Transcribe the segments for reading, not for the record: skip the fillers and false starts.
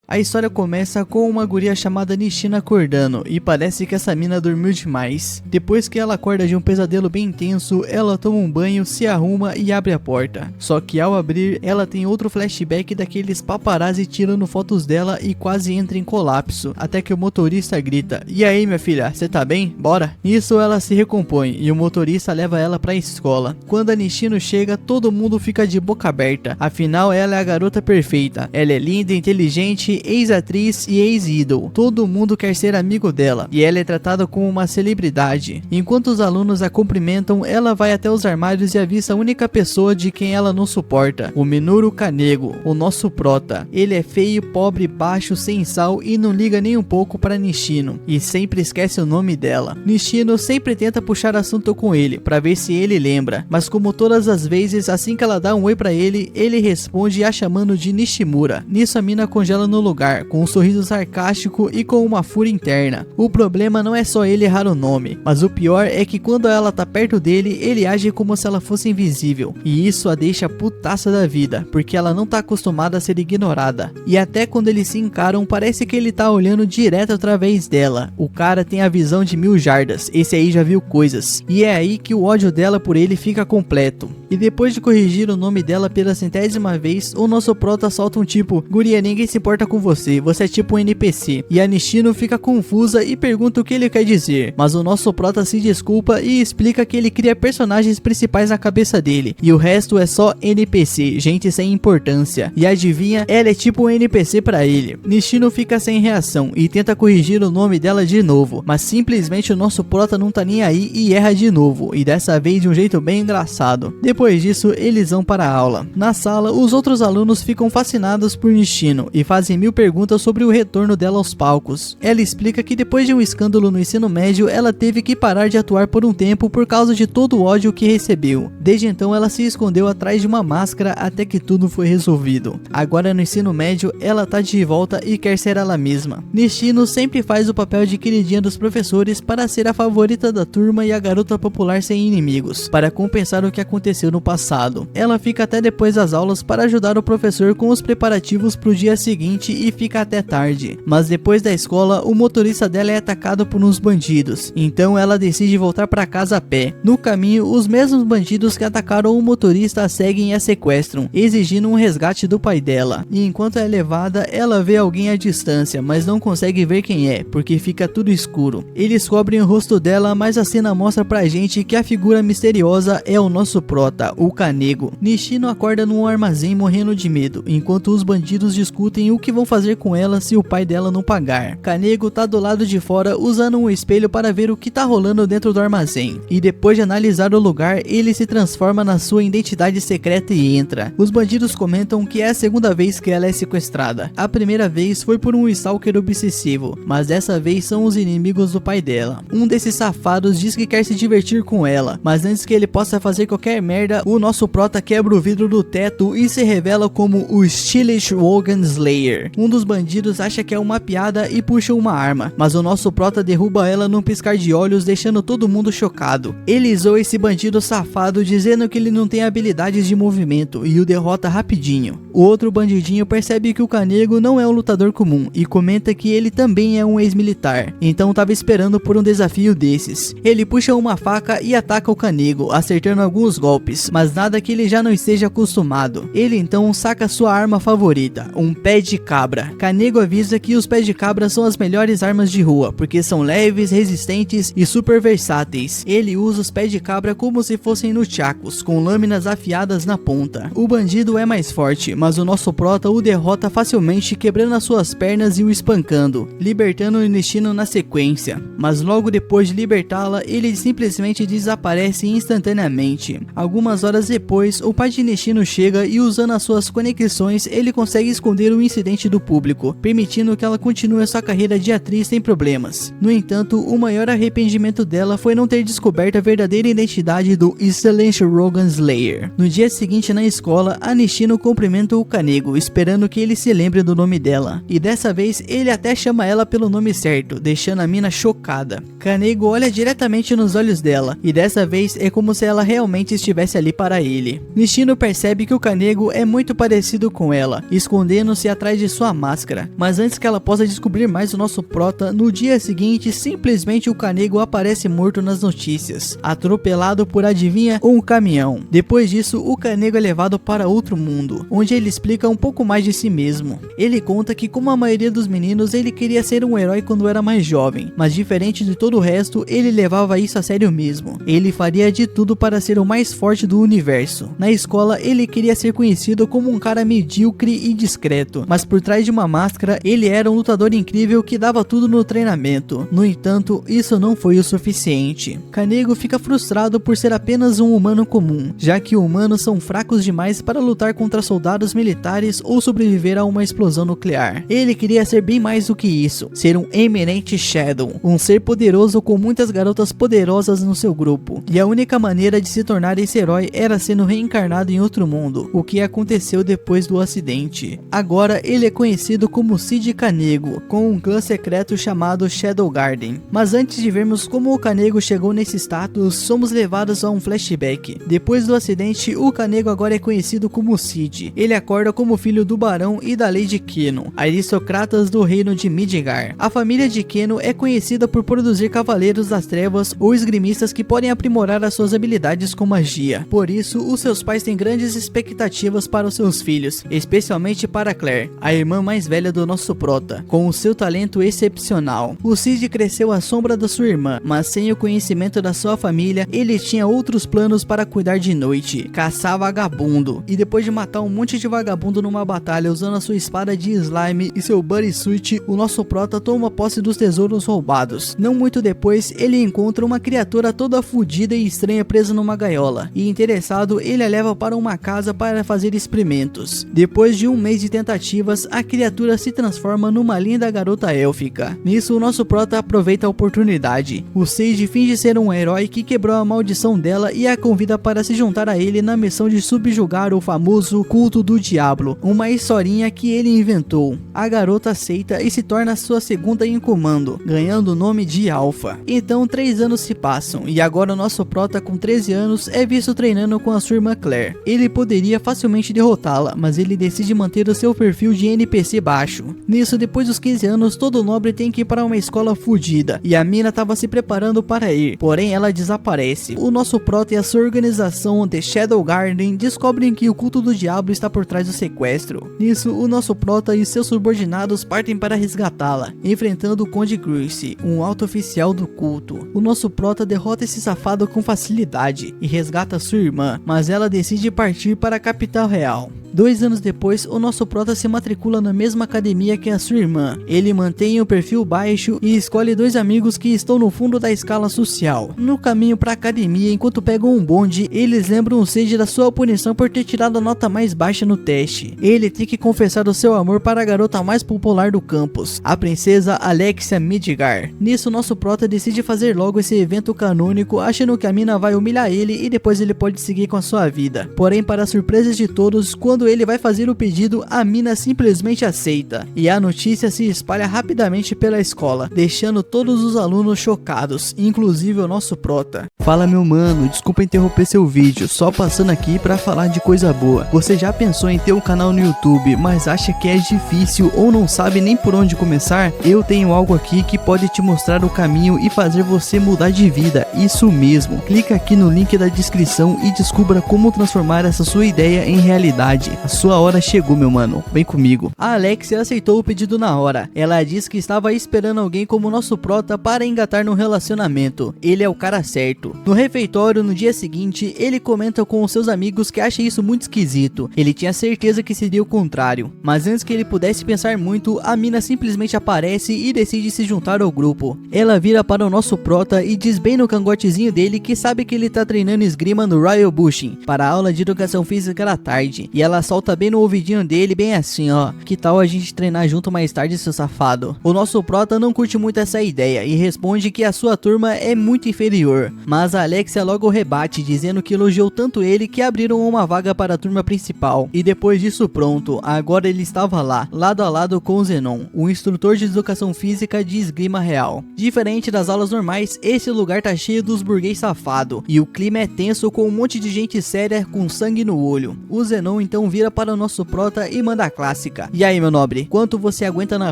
A história começa com uma guria chamada Nishina acordando, e parece que essa mina dormiu demais. Depois que ela acorda de um pesadelo bem intenso, ela toma um banho, se arruma e abre a porta. Só que ao abrir, ela tem outro flashback daqueles paparazzi tirando fotos dela e quase entra em colapso, até que o motorista grita: "E aí, minha filha, você tá bem? Bora?" Nisso ela se recompõe e o motorista leva ela pra escola. Quando a Nishino chega, todo mundo fica de boca aberta, afinal ela é a garota perfeita. Ela é linda, inteligente, ex-atriz e ex-idol. Todo mundo quer ser amigo dela e ela é tratada como uma celebridade. Enquanto os alunos a cumprimentam, ela vai até os armários e avista a única pessoa de quem ela não suporta: o Minoru Kanego, o nosso prota. Ele é feio, pobre, baixo, sem sal e não liga nem um pouco para Nishino e sempre esquece o nome dela. Nishino sempre tenta puxar assunto com ele para ver se ele lembra, mas como todas as vezes, assim que ela dá um oi para ele, ele responde a chamando de Nishimura. Nisso a mina congela no lugar, com um sorriso sarcástico e com uma fúria interna. O problema não é só ele errar o nome, mas o pior é que quando ela tá perto dele, ele age como se ela fosse invisível, e isso a deixa putaça da vida, porque ela não tá acostumada a ser ignorada. E até quando eles se encaram, parece que ele tá olhando direto através dela. O cara tem a visão de 1000 jardas, esse aí já viu coisas, e é aí que o ódio dela por ele fica completo. E depois de corrigir o nome dela pela 100ª vez, o nosso prota solta um tipo: "Guria, ninguém se importa com você é tipo um NPC." E a Nishino fica confusa e pergunta o que ele quer dizer, mas o nosso prota se desculpa e explica que ele cria personagens principais na cabeça dele, e o resto é só NPC, gente sem importância. E adivinha, ela é tipo um NPC pra ele. Nishino fica sem reação e tenta corrigir o nome dela de novo, mas simplesmente o nosso prota não tá nem aí e erra de novo, e dessa vez de um jeito bem engraçado. Depois disso, eles vão para a aula. Na sala, os outros alunos ficam fascinados por Nishino e fazem 1000 perguntas sobre o retorno dela aos palcos. Ela explica que depois de um escândalo no ensino médio, ela teve que parar de atuar por um tempo por causa de todo o ódio que recebeu. Desde então ela se escondeu atrás de uma máscara até que tudo foi resolvido. Agora no ensino médio, ela tá de volta e quer ser ela mesma. Nishino sempre faz o papel de queridinha dos professores para ser a favorita da turma e a garota popular sem inimigos, para compensar o que aconteceu no passado. Ela fica até depois das aulas para ajudar o professor com os preparativos pro dia seguinte e fica até tarde. Mas depois da escola, o motorista dela é atacado por uns bandidos, então ela decide voltar para casa a pé. No caminho, os mesmos bandidos que atacaram o motorista a seguem e a sequestram, exigindo um resgate do pai dela. E enquanto é levada, ela vê alguém à distância, mas não consegue ver quem é, porque fica tudo escuro. Eles cobrem o rosto dela, mas a cena mostra pra gente que a figura misteriosa é o nosso prota, o Kanego. Nishino acorda num armazém morrendo de medo, enquanto os bandidos discutem o que vão fazer com ela se o pai dela não pagar. Kanego tá do lado de fora usando um espelho para ver o que tá rolando dentro do armazém, e depois de analisar o lugar, ele se transforma na sua identidade secreta e entra. Os bandidos comentam que é a segunda vez que ela é sequestrada. A primeira vez foi por um stalker obsessivo, mas dessa vez são os inimigos do pai dela. Um desses safados diz que quer se divertir com ela, mas antes que ele possa fazer qualquer merda, o nosso prota quebra o vidro do teto e se revela como o Stylish Wogan Slayer. Um dos bandidos acha que é uma piada e puxa uma arma, mas o nosso prota derruba ela num piscar de olhos, deixando todo mundo chocado. Ele zoa esse bandido safado dizendo que ele não tem habilidades de movimento e o derrota rapidinho. O outro bandidinho percebe que o Kanego não é um lutador comum e comenta que ele também é um ex-militar, então tava esperando por um desafio desses. Ele puxa uma faca e ataca o Kanego, acertando alguns golpes, mas nada que ele já não esteja acostumado. Ele então saca sua arma favorita, um pé de cabra. Kanego avisa que os pés de cabra são as melhores armas de rua, porque são leves, resistentes e super versáteis. Ele usa os pés de cabra como se fossem nunchakus, com lâminas afiadas na ponta. O bandido é mais forte, mas o nosso prota o derrota facilmente, quebrando as suas pernas e o espancando, libertando o Nishino na sequência. Mas logo depois de libertá-la, ele simplesmente desaparece instantaneamente. Algumas horas depois, o pai de Nishino chega e, usando as suas conexões, ele consegue esconder o incidente do público, permitindo que ela continue sua carreira de atriz sem problemas. No entanto, o maior arrependimento dela foi não ter descoberto a verdadeira identidade do Stylish Wogan Slayer. No dia seguinte na escola, a Nishino cumprimenta o Kanego, esperando que ele se lembre do nome dela. E dessa vez, ele até chama ela pelo nome certo, deixando a mina chocada. Kanego olha diretamente nos olhos dela, e dessa vez é como se ela realmente estivesse aparece ali para ele. Nishino percebe que o Kanego é muito parecido com ela, escondendo-se atrás de sua máscara. Mas antes que ela possa descobrir mais o nosso prota, no dia seguinte, simplesmente o Kanego aparece morto nas notícias, atropelado por, adivinha, um caminhão. Depois disso, o Kanego é levado para outro mundo, onde ele explica um pouco mais de si mesmo. Ele conta que, como a maioria dos meninos, ele queria ser um herói quando era mais jovem, mas diferente de todo o resto, ele levava isso a sério mesmo. Ele faria de tudo para ser o mais forte do universo. Na escola, ele queria ser conhecido como um cara medíocre e discreto, mas por trás de uma máscara, ele era um lutador incrível que dava tudo no treinamento. No entanto, isso não foi o suficiente. Kanego fica frustrado por ser apenas um humano comum, já que humanos são fracos demais para lutar contra soldados militares ou sobreviver a uma explosão nuclear. Ele queria ser bem mais do que isso, ser um Eminent Shadow, um ser poderoso com muitas garotas poderosas no seu grupo, e a única maneira de se tornar esse herói era sendo reencarnado em outro mundo, o que aconteceu depois do acidente. Agora ele é conhecido como Cid Kanego, com um clã secreto chamado Shadow Garden. Mas antes de vermos como o Kanego chegou nesse status, somos levados a um flashback. Depois do acidente, o Kanego agora é conhecido como Cid. Ele acorda como filho do Barão e da Lady Keno, aristocratas do reino de Midgar. A família de Keno é conhecida por produzir cavaleiros das trevas ou esgrimistas que podem aprimorar as suas habilidades com magia. Por isso, os seus pais têm grandes expectativas para os seus filhos, especialmente para Claire, a irmã mais velha do nosso prota, com o seu talento excepcional. O Cid cresceu à sombra da sua irmã, mas sem o conhecimento da sua família, ele tinha outros planos para cuidar de noite, caçar vagabundo, e depois de matar um monte de vagabundo numa batalha usando a sua espada de slime e seu bodysuit, o nosso prota toma posse dos tesouros roubados. Não muito depois, ele encontra uma criatura toda fodida e estranha presa numa gaiola, e interessado, ele a leva para uma casa para fazer experimentos. Depois de um mês de tentativas, a criatura se transforma numa linda garota élfica. Nisso, o nosso prota aproveita a oportunidade. O Sage finge ser um herói que quebrou a maldição dela e a convida para se juntar a ele na missão de subjugar o famoso culto do diabo, uma historinha que ele inventou. A garota aceita e se torna sua segunda em comando, ganhando o nome de Alpha. Então 3 anos se passam e agora o nosso prota com 13 anos é visto treinando com a sua irmã Claire. Ele poderia facilmente derrotá-la, mas ele decide manter o seu perfil de NPC baixo. Nisso, depois dos 15 anos, todo nobre tem que ir para uma escola fodida, e a mina estava se preparando para ir, porém ela desaparece. O nosso prota e a sua organização The Shadow Garden descobrem que o culto do diabo está por trás do sequestro. Nisso, o nosso prota e seus subordinados partem para resgatá-la, enfrentando o Conde Gruice, um alto oficial do culto. O nosso prota derrota esse safado com facilidade e resgata sua irmã, mas ela decide partir para a capital real. 2 anos depois, o nosso prota se matricula na mesma academia que a sua irmã. Ele mantém o perfil baixo e escolhe 2 amigos que estão no fundo da escala social. No caminho para a academia, enquanto pegam um bonde, eles lembram o Sage da sua punição por ter tirado a nota mais baixa no teste. Ele tem que confessar o seu amor para a garota mais popular do campus, a princesa Alexia Midgar. Nisso, nosso prota decide fazer logo esse evento canônico, achando que a mina vai humilhar ele e depois ele pode seguir com a sua vida. Porém, para surpresa de todos, quando ele vai fazer o pedido, a mina simplesmente aceita, e a notícia se espalha rapidamente pela escola, deixando todos os alunos chocados, inclusive o nosso prota. Fala meu mano, desculpa interromper seu vídeo, só passando aqui pra falar de coisa boa. Você já pensou em ter um canal no YouTube, mas acha que é difícil ou não sabe nem por onde começar? Eu tenho algo aqui que pode te mostrar o caminho e fazer você mudar de vida, isso mesmo. Clica aqui no link da descrição e descubra como transformar essa sua ideia em realidade. A sua hora chegou, meu mano, vem comigo. A Alexia aceitou o pedido na hora. Ela disse que estava esperando alguém como nosso prota para engatar no relacionamento. Ele é o cara certo. No refeitório, no dia seguinte, ele comenta com os seus amigos que acha isso muito esquisito. Ele tinha certeza que seria o contrário. Mas antes que ele pudesse pensar muito, a mina simplesmente aparece e decide se juntar ao grupo. Ela vira para o nosso prota e diz bem no cangotezinho dele que sabe que ele tá treinando esgrima no Royal Bushing para a aula de educação física da tarde. E ela ela solta bem no ouvidinho dele, bem assim, ó: que tal a gente treinar junto mais tarde, seu safado? O nosso prota não curte muito essa ideia e responde que a sua turma é muito inferior, mas a Alexia logo rebate, dizendo que elogiou tanto ele que abriram uma vaga para a turma principal. E depois disso, pronto, agora ele estava lá, lado a lado com o Zenon, o instrutor de educação física de esgrima real. Diferente das aulas normais, esse lugar tá cheio dos burguês safado, e o clima é tenso com um monte de gente séria com sangue no olho. O Zenon então vira para o nosso prota e manda a clássica: e aí, meu nobre, quanto você aguenta na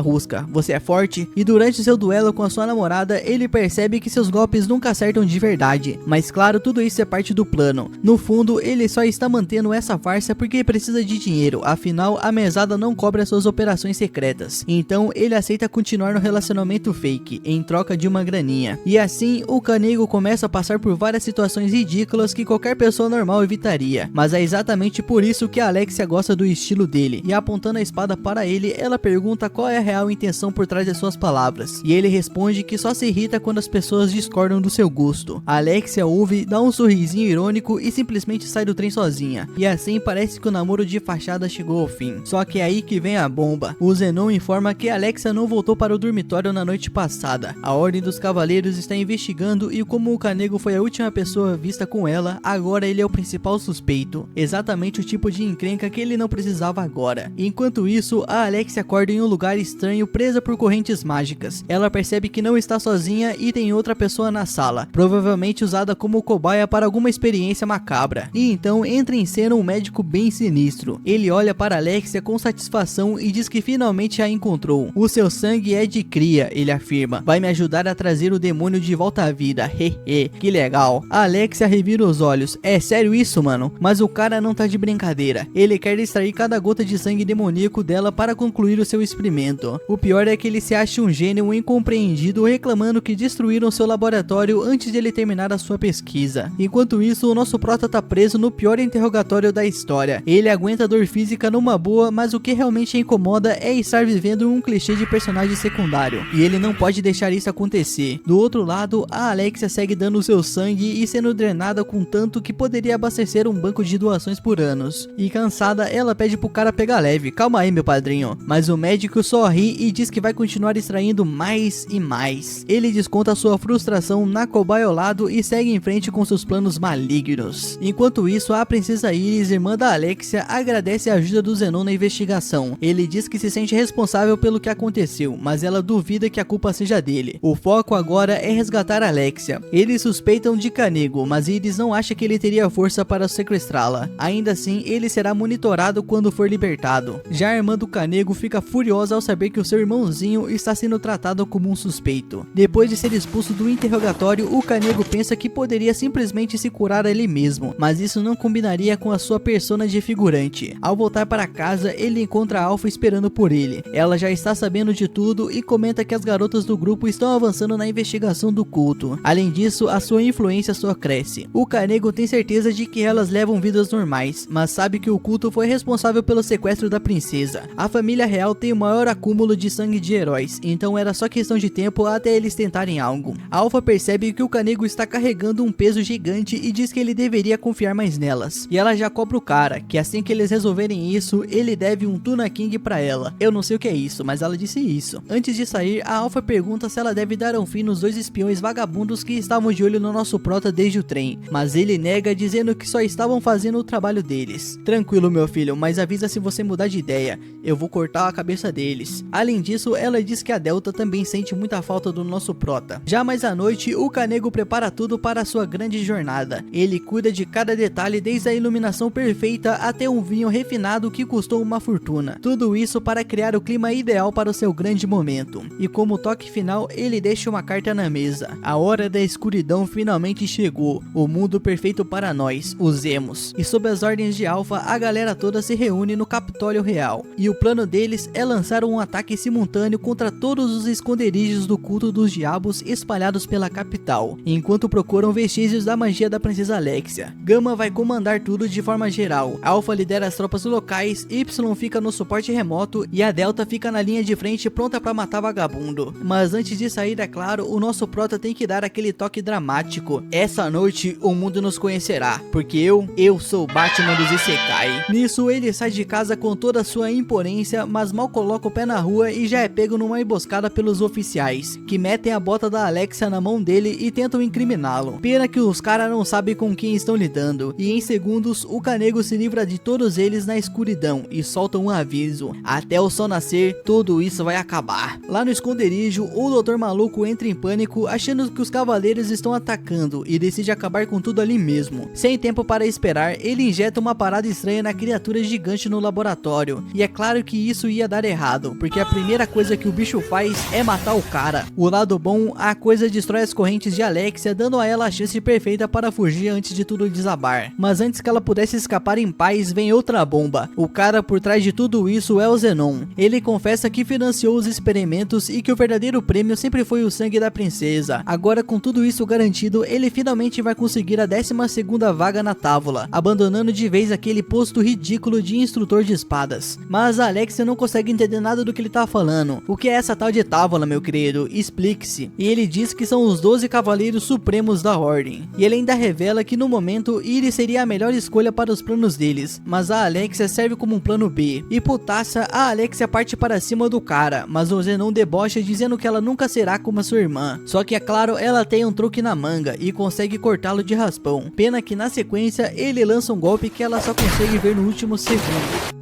rusca? Você é forte? E durante seu duelo com a sua namorada, ele percebe que seus golpes nunca acertam de verdade, mas claro, tudo isso é parte do plano. No fundo, ele só está mantendo essa farsa porque precisa de dinheiro, afinal a mesada não cobre as suas operações secretas, então ele aceita continuar no relacionamento fake, em troca de uma graninha. E assim, o Canego começa a passar por várias situações ridículas que qualquer pessoa normal evitaria, mas é exatamente por isso que a Alexia gosta do estilo dele, e apontando a espada para ele, ela pergunta qual é a real intenção por trás de suas palavras, e ele responde que só se irrita quando as pessoas discordam do seu gosto. A Alexia ouve, dá um sorrisinho irônico e simplesmente sai do trem sozinha, e assim parece que o namoro de fachada chegou ao fim. Só que é aí que vem a bomba. O Zenon informa que Alexia não voltou para o dormitório na noite passada. A Ordem dos Cavaleiros está investigando e como o Canego foi a última pessoa vista com ela, agora ele é o principal suspeito. Exatamente o tipo de encrenca que ele não precisava agora. Enquanto isso, a Alexia acorda em um lugar estranho presa por correntes mágicas. Ela percebe que não está sozinha e tem outra pessoa na sala, provavelmente usada como cobaia para alguma experiência macabra. E então entra em cena um médico bem sinistro. Ele olha para Alexia com satisfação e diz que finalmente a encontrou. O seu sangue é de cria, ele afirma. Vai me ajudar a trazer o demônio de volta à vida. Hehe, que legal. A Alexia revira os olhos. É sério isso, mano? Mas o cara não tá de brincadeira. Ele quer extrair cada gota de sangue demoníaco dela para concluir o seu experimento. O pior é que ele se acha um gênio incompreendido, reclamando que destruíram seu laboratório antes de ele terminar a sua pesquisa. Enquanto isso, o nosso prota tá preso no pior interrogatório da história. Ele aguenta a dor física numa boa, mas o que realmente incomoda é estar vivendo um clichê de personagem secundário, e ele não pode deixar isso acontecer. Do outro lado, a Alexia segue dando seu sangue e sendo drenada com tanto que poderia abastecer um banco de doações por anos. E cansada, ela pede pro cara pegar leve: calma aí, meu padrinho. Mas o médico só ri e diz que vai continuar extraindo mais e mais. Ele desconta sua frustração na cobaia ao lado e segue em frente com seus planos malignos. Enquanto isso, a princesa Iris, irmã da Alexia, agradece a ajuda do Zenon na investigação. Ele diz que se sente responsável pelo que aconteceu, mas ela duvida que a culpa seja dele. O foco agora é resgatar a Alexia. Eles suspeitam de Canego, mas Iris não acha que ele teria força para sequestrá-la. Ainda assim, ele será monitorado quando for libertado. Já a irmã do Canego fica furiosa ao saber que o seu irmãozinho está sendo tratado como um suspeito. Depois de ser expulso do interrogatório, o Canego pensa que poderia simplesmente se curar a ele mesmo, mas isso não combinaria com a sua persona de figurante. Ao voltar para casa, ele encontra a Alpha esperando por ele. Ela já está sabendo de tudo e comenta que as garotas do grupo estão avançando na investigação do culto. Além disso, a sua influência só cresce. O Canego tem certeza de que elas levam vidas normais, mas sabe que o culto foi responsável pelo sequestro da princesa. A família real tem o maior acúmulo de sangue de heróis, então era só questão de tempo até eles tentarem algo. A Alpha percebe que o Canego está carregando um peso gigante e diz que ele deveria confiar mais nelas. E ela já cobra o cara, que assim que eles resolverem isso, ele deve um Tuna King pra ela. Eu não sei o que é isso, mas ela disse isso. Antes de sair, a Alpha pergunta se ela deve dar um fim nos 2 espiões vagabundos que estavam de olho no nosso prota desde o trem, mas ele nega, dizendo que só estavam fazendo o trabalho deles. Tranquilo, meu filho, mas avisa se você mudar de ideia, eu vou cortar a cabeça deles. Além disso, ela diz que a Delta também sente muita falta do nosso prota. Já mais à noite, o Canego prepara tudo para a sua grande jornada. Ele cuida de cada detalhe, desde a iluminação perfeita até um vinho refinado que custou uma fortuna. Tudo isso para criar o clima ideal para o seu grande momento. E como toque final, ele deixa uma carta na mesa. A hora da escuridão finalmente chegou. O mundo perfeito para nós, os emos. E sob as ordens de Alpha, a galera toda se reúne no Capitólio Real. E o plano deles é lançar um ataque simultâneo contra todos os esconderijos do culto dos diabos espalhados pela capital, enquanto procuram vestígios da magia da princesa Alexia. Gamma vai comandar tudo de forma geral. Alpha lidera as tropas locais, Y fica no suporte remoto e a Delta fica na linha de frente pronta para matar vagabundo. Mas antes de sair, é claro, o nosso prota tem que dar aquele toque dramático. Essa noite o mundo nos conhecerá, porque eu sou o Batman dos Isekai. pai. Nisso ele sai de casa com toda a sua imponência, mas mal coloca o pé na rua e já é pego numa emboscada pelos oficiais, que metem a bota da Alexia na mão dele e tentam incriminá-lo. Pena que os caras não sabem com quem estão lidando, e em segundos o Canego se livra de todos eles na escuridão e solta um aviso: até o sol nascer, tudo isso vai acabar. Lá no esconderijo, o Dr. Maluco entra em pânico, achando que os cavaleiros estão atacando, e decide acabar com tudo ali mesmo. Sem tempo para esperar, ele injeta uma parada estranha na criatura gigante no laboratório, e é claro que isso ia dar errado, porque a primeira coisa que o bicho faz é matar o cara. O lado bom, a coisa destrói as correntes de Alexia, dando a ela a chance perfeita para fugir antes de tudo desabar. Mas antes que ela pudesse escapar em paz, vem outra bomba. O cara por trás de tudo isso é o Zenon. Ele confessa que financiou os experimentos e que o verdadeiro prêmio sempre foi o sangue da princesa. Agora, com tudo isso garantido, ele finalmente vai conseguir a 12ª vaga na távola, abandonando de vez aquele posto ridículo de instrutor de espadas. Mas a Alexia não consegue entender nada do que ele tá falando. O que é essa tal de távola, meu querido? Explique-se. E ele diz que são os 12 cavaleiros supremos da ordem. E ele ainda revela que no momento Iris seria a melhor escolha para os planos deles, mas a Alexia serve como um plano B. E putaça, a Alexia parte para cima do cara, mas o Zenon debocha dizendo que ela nunca será como a sua irmã. Só que é claro, ela tem um truque na manga e consegue cortá-lo de raspão. Pena que na sequência ele lança um golpe que ela só consegue ver no último segundo.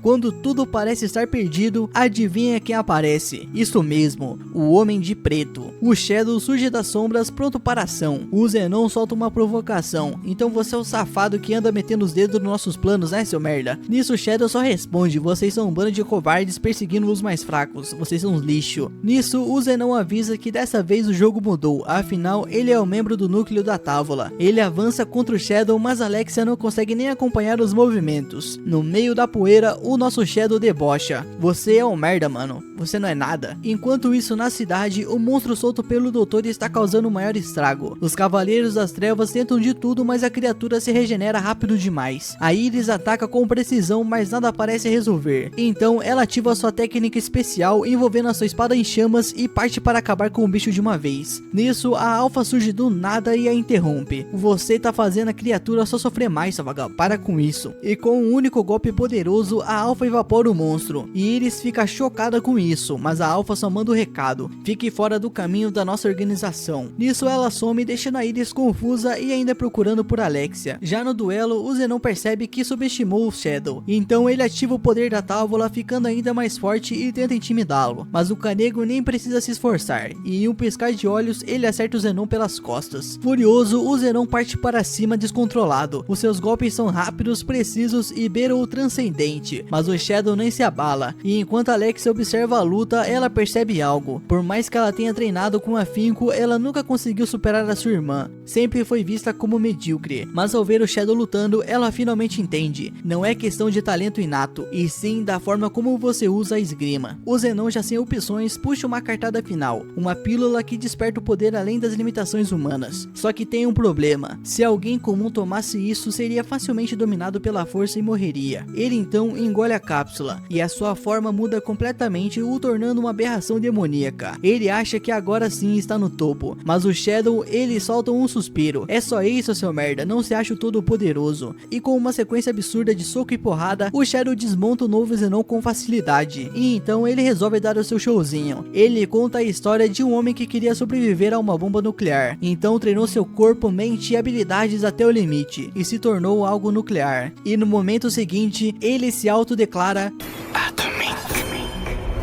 Quando tudo parece estar perdido, adivinha quem aparece? Isso mesmo, o Homem de Preto. O Shadow surge das sombras pronto para a ação. O Zenon solta uma provocação: então você é o safado que anda metendo os dedos nos nossos planos, né, seu merda? Nisso o Shadow só responde: vocês são um bando de covardes perseguindo os mais fracos, vocês são uns lixo. Nisso o Zenon avisa que dessa vez o jogo mudou, afinal ele é o membro do núcleo da távola. Ele avança contra o Shadow, mas Alexia não consegue nem acompanhar os movimentos. No meio da poeira, o nosso Shadow debocha: você é um merda, mano, você não é nada. Enquanto isso, na cidade, o monstro solto pelo doutor está causando o maior estrago. Os cavaleiros das trevas tentam de tudo, mas a criatura se regenera rápido demais. A Iris ataca com precisão, mas nada parece resolver. Então ela ativa sua técnica especial, envolvendo a sua espada em chamas e parte para acabar com o bicho de uma vez. Nisso, a Alpha surge do nada e a interrompe: você tá fazendo a criatura só sofrer mais, seu vagabundo, para com isso. E com um único golpe poderoso, a Alpha evapora o monstro, e Iris fica chocada com isso, mas a Alpha só manda o recado: fique fora do caminho da nossa organização. Nisso ela some, deixando a Iris confusa e ainda procurando por Alexia. Já no duelo, o Zenon percebe que subestimou o Shadow, então ele ativa o poder da távola, ficando ainda mais forte e tenta intimidá-lo, mas o Canego nem precisa se esforçar, e em um piscar de olhos ele acerta o Zenon pelas costas. Furioso, o Zenon parte para cima descontrolado. Os seus golpes são rápidos, precisos e beiram o transcendente, mas o Shadow nem se abala, e enquanto Alexia observa a luta, ela percebe algo. Por mais que ela tenha treinado com afinco, ela nunca conseguiu superar a sua irmã. Sempre foi vista como medíocre, mas ao ver o Shadow lutando, ela finalmente entende: não é questão de talento inato, e sim da forma como você usa a esgrima. O Zenon, já sem opções, puxa uma cartada final, uma pílula que desperta o poder além das limitações humanas. Só que tem um problema: se alguém comum tomasse isso, seria facilmente dominado pela força e morreria. Ele então engole a cápsula, e a sua forma muda completamente, o tornando uma aberração demoníaca. Ele acha que agora sim está no topo, mas o Shadow, ele solta um suspiro: é só isso, seu merda, não se acha o todo poderoso. E com uma sequência absurda de soco e porrada, o Shadow desmonta o novo Zenon com facilidade, e então ele resolve dar o seu showzinho. Ele conta a história de um homem que queria sobreviver a uma bomba nuclear, então treinou seu corpo, mente e habilidades até o limite, e se tornou algo nuclear. E no momento seguinte, ele se autodeclara Atomic.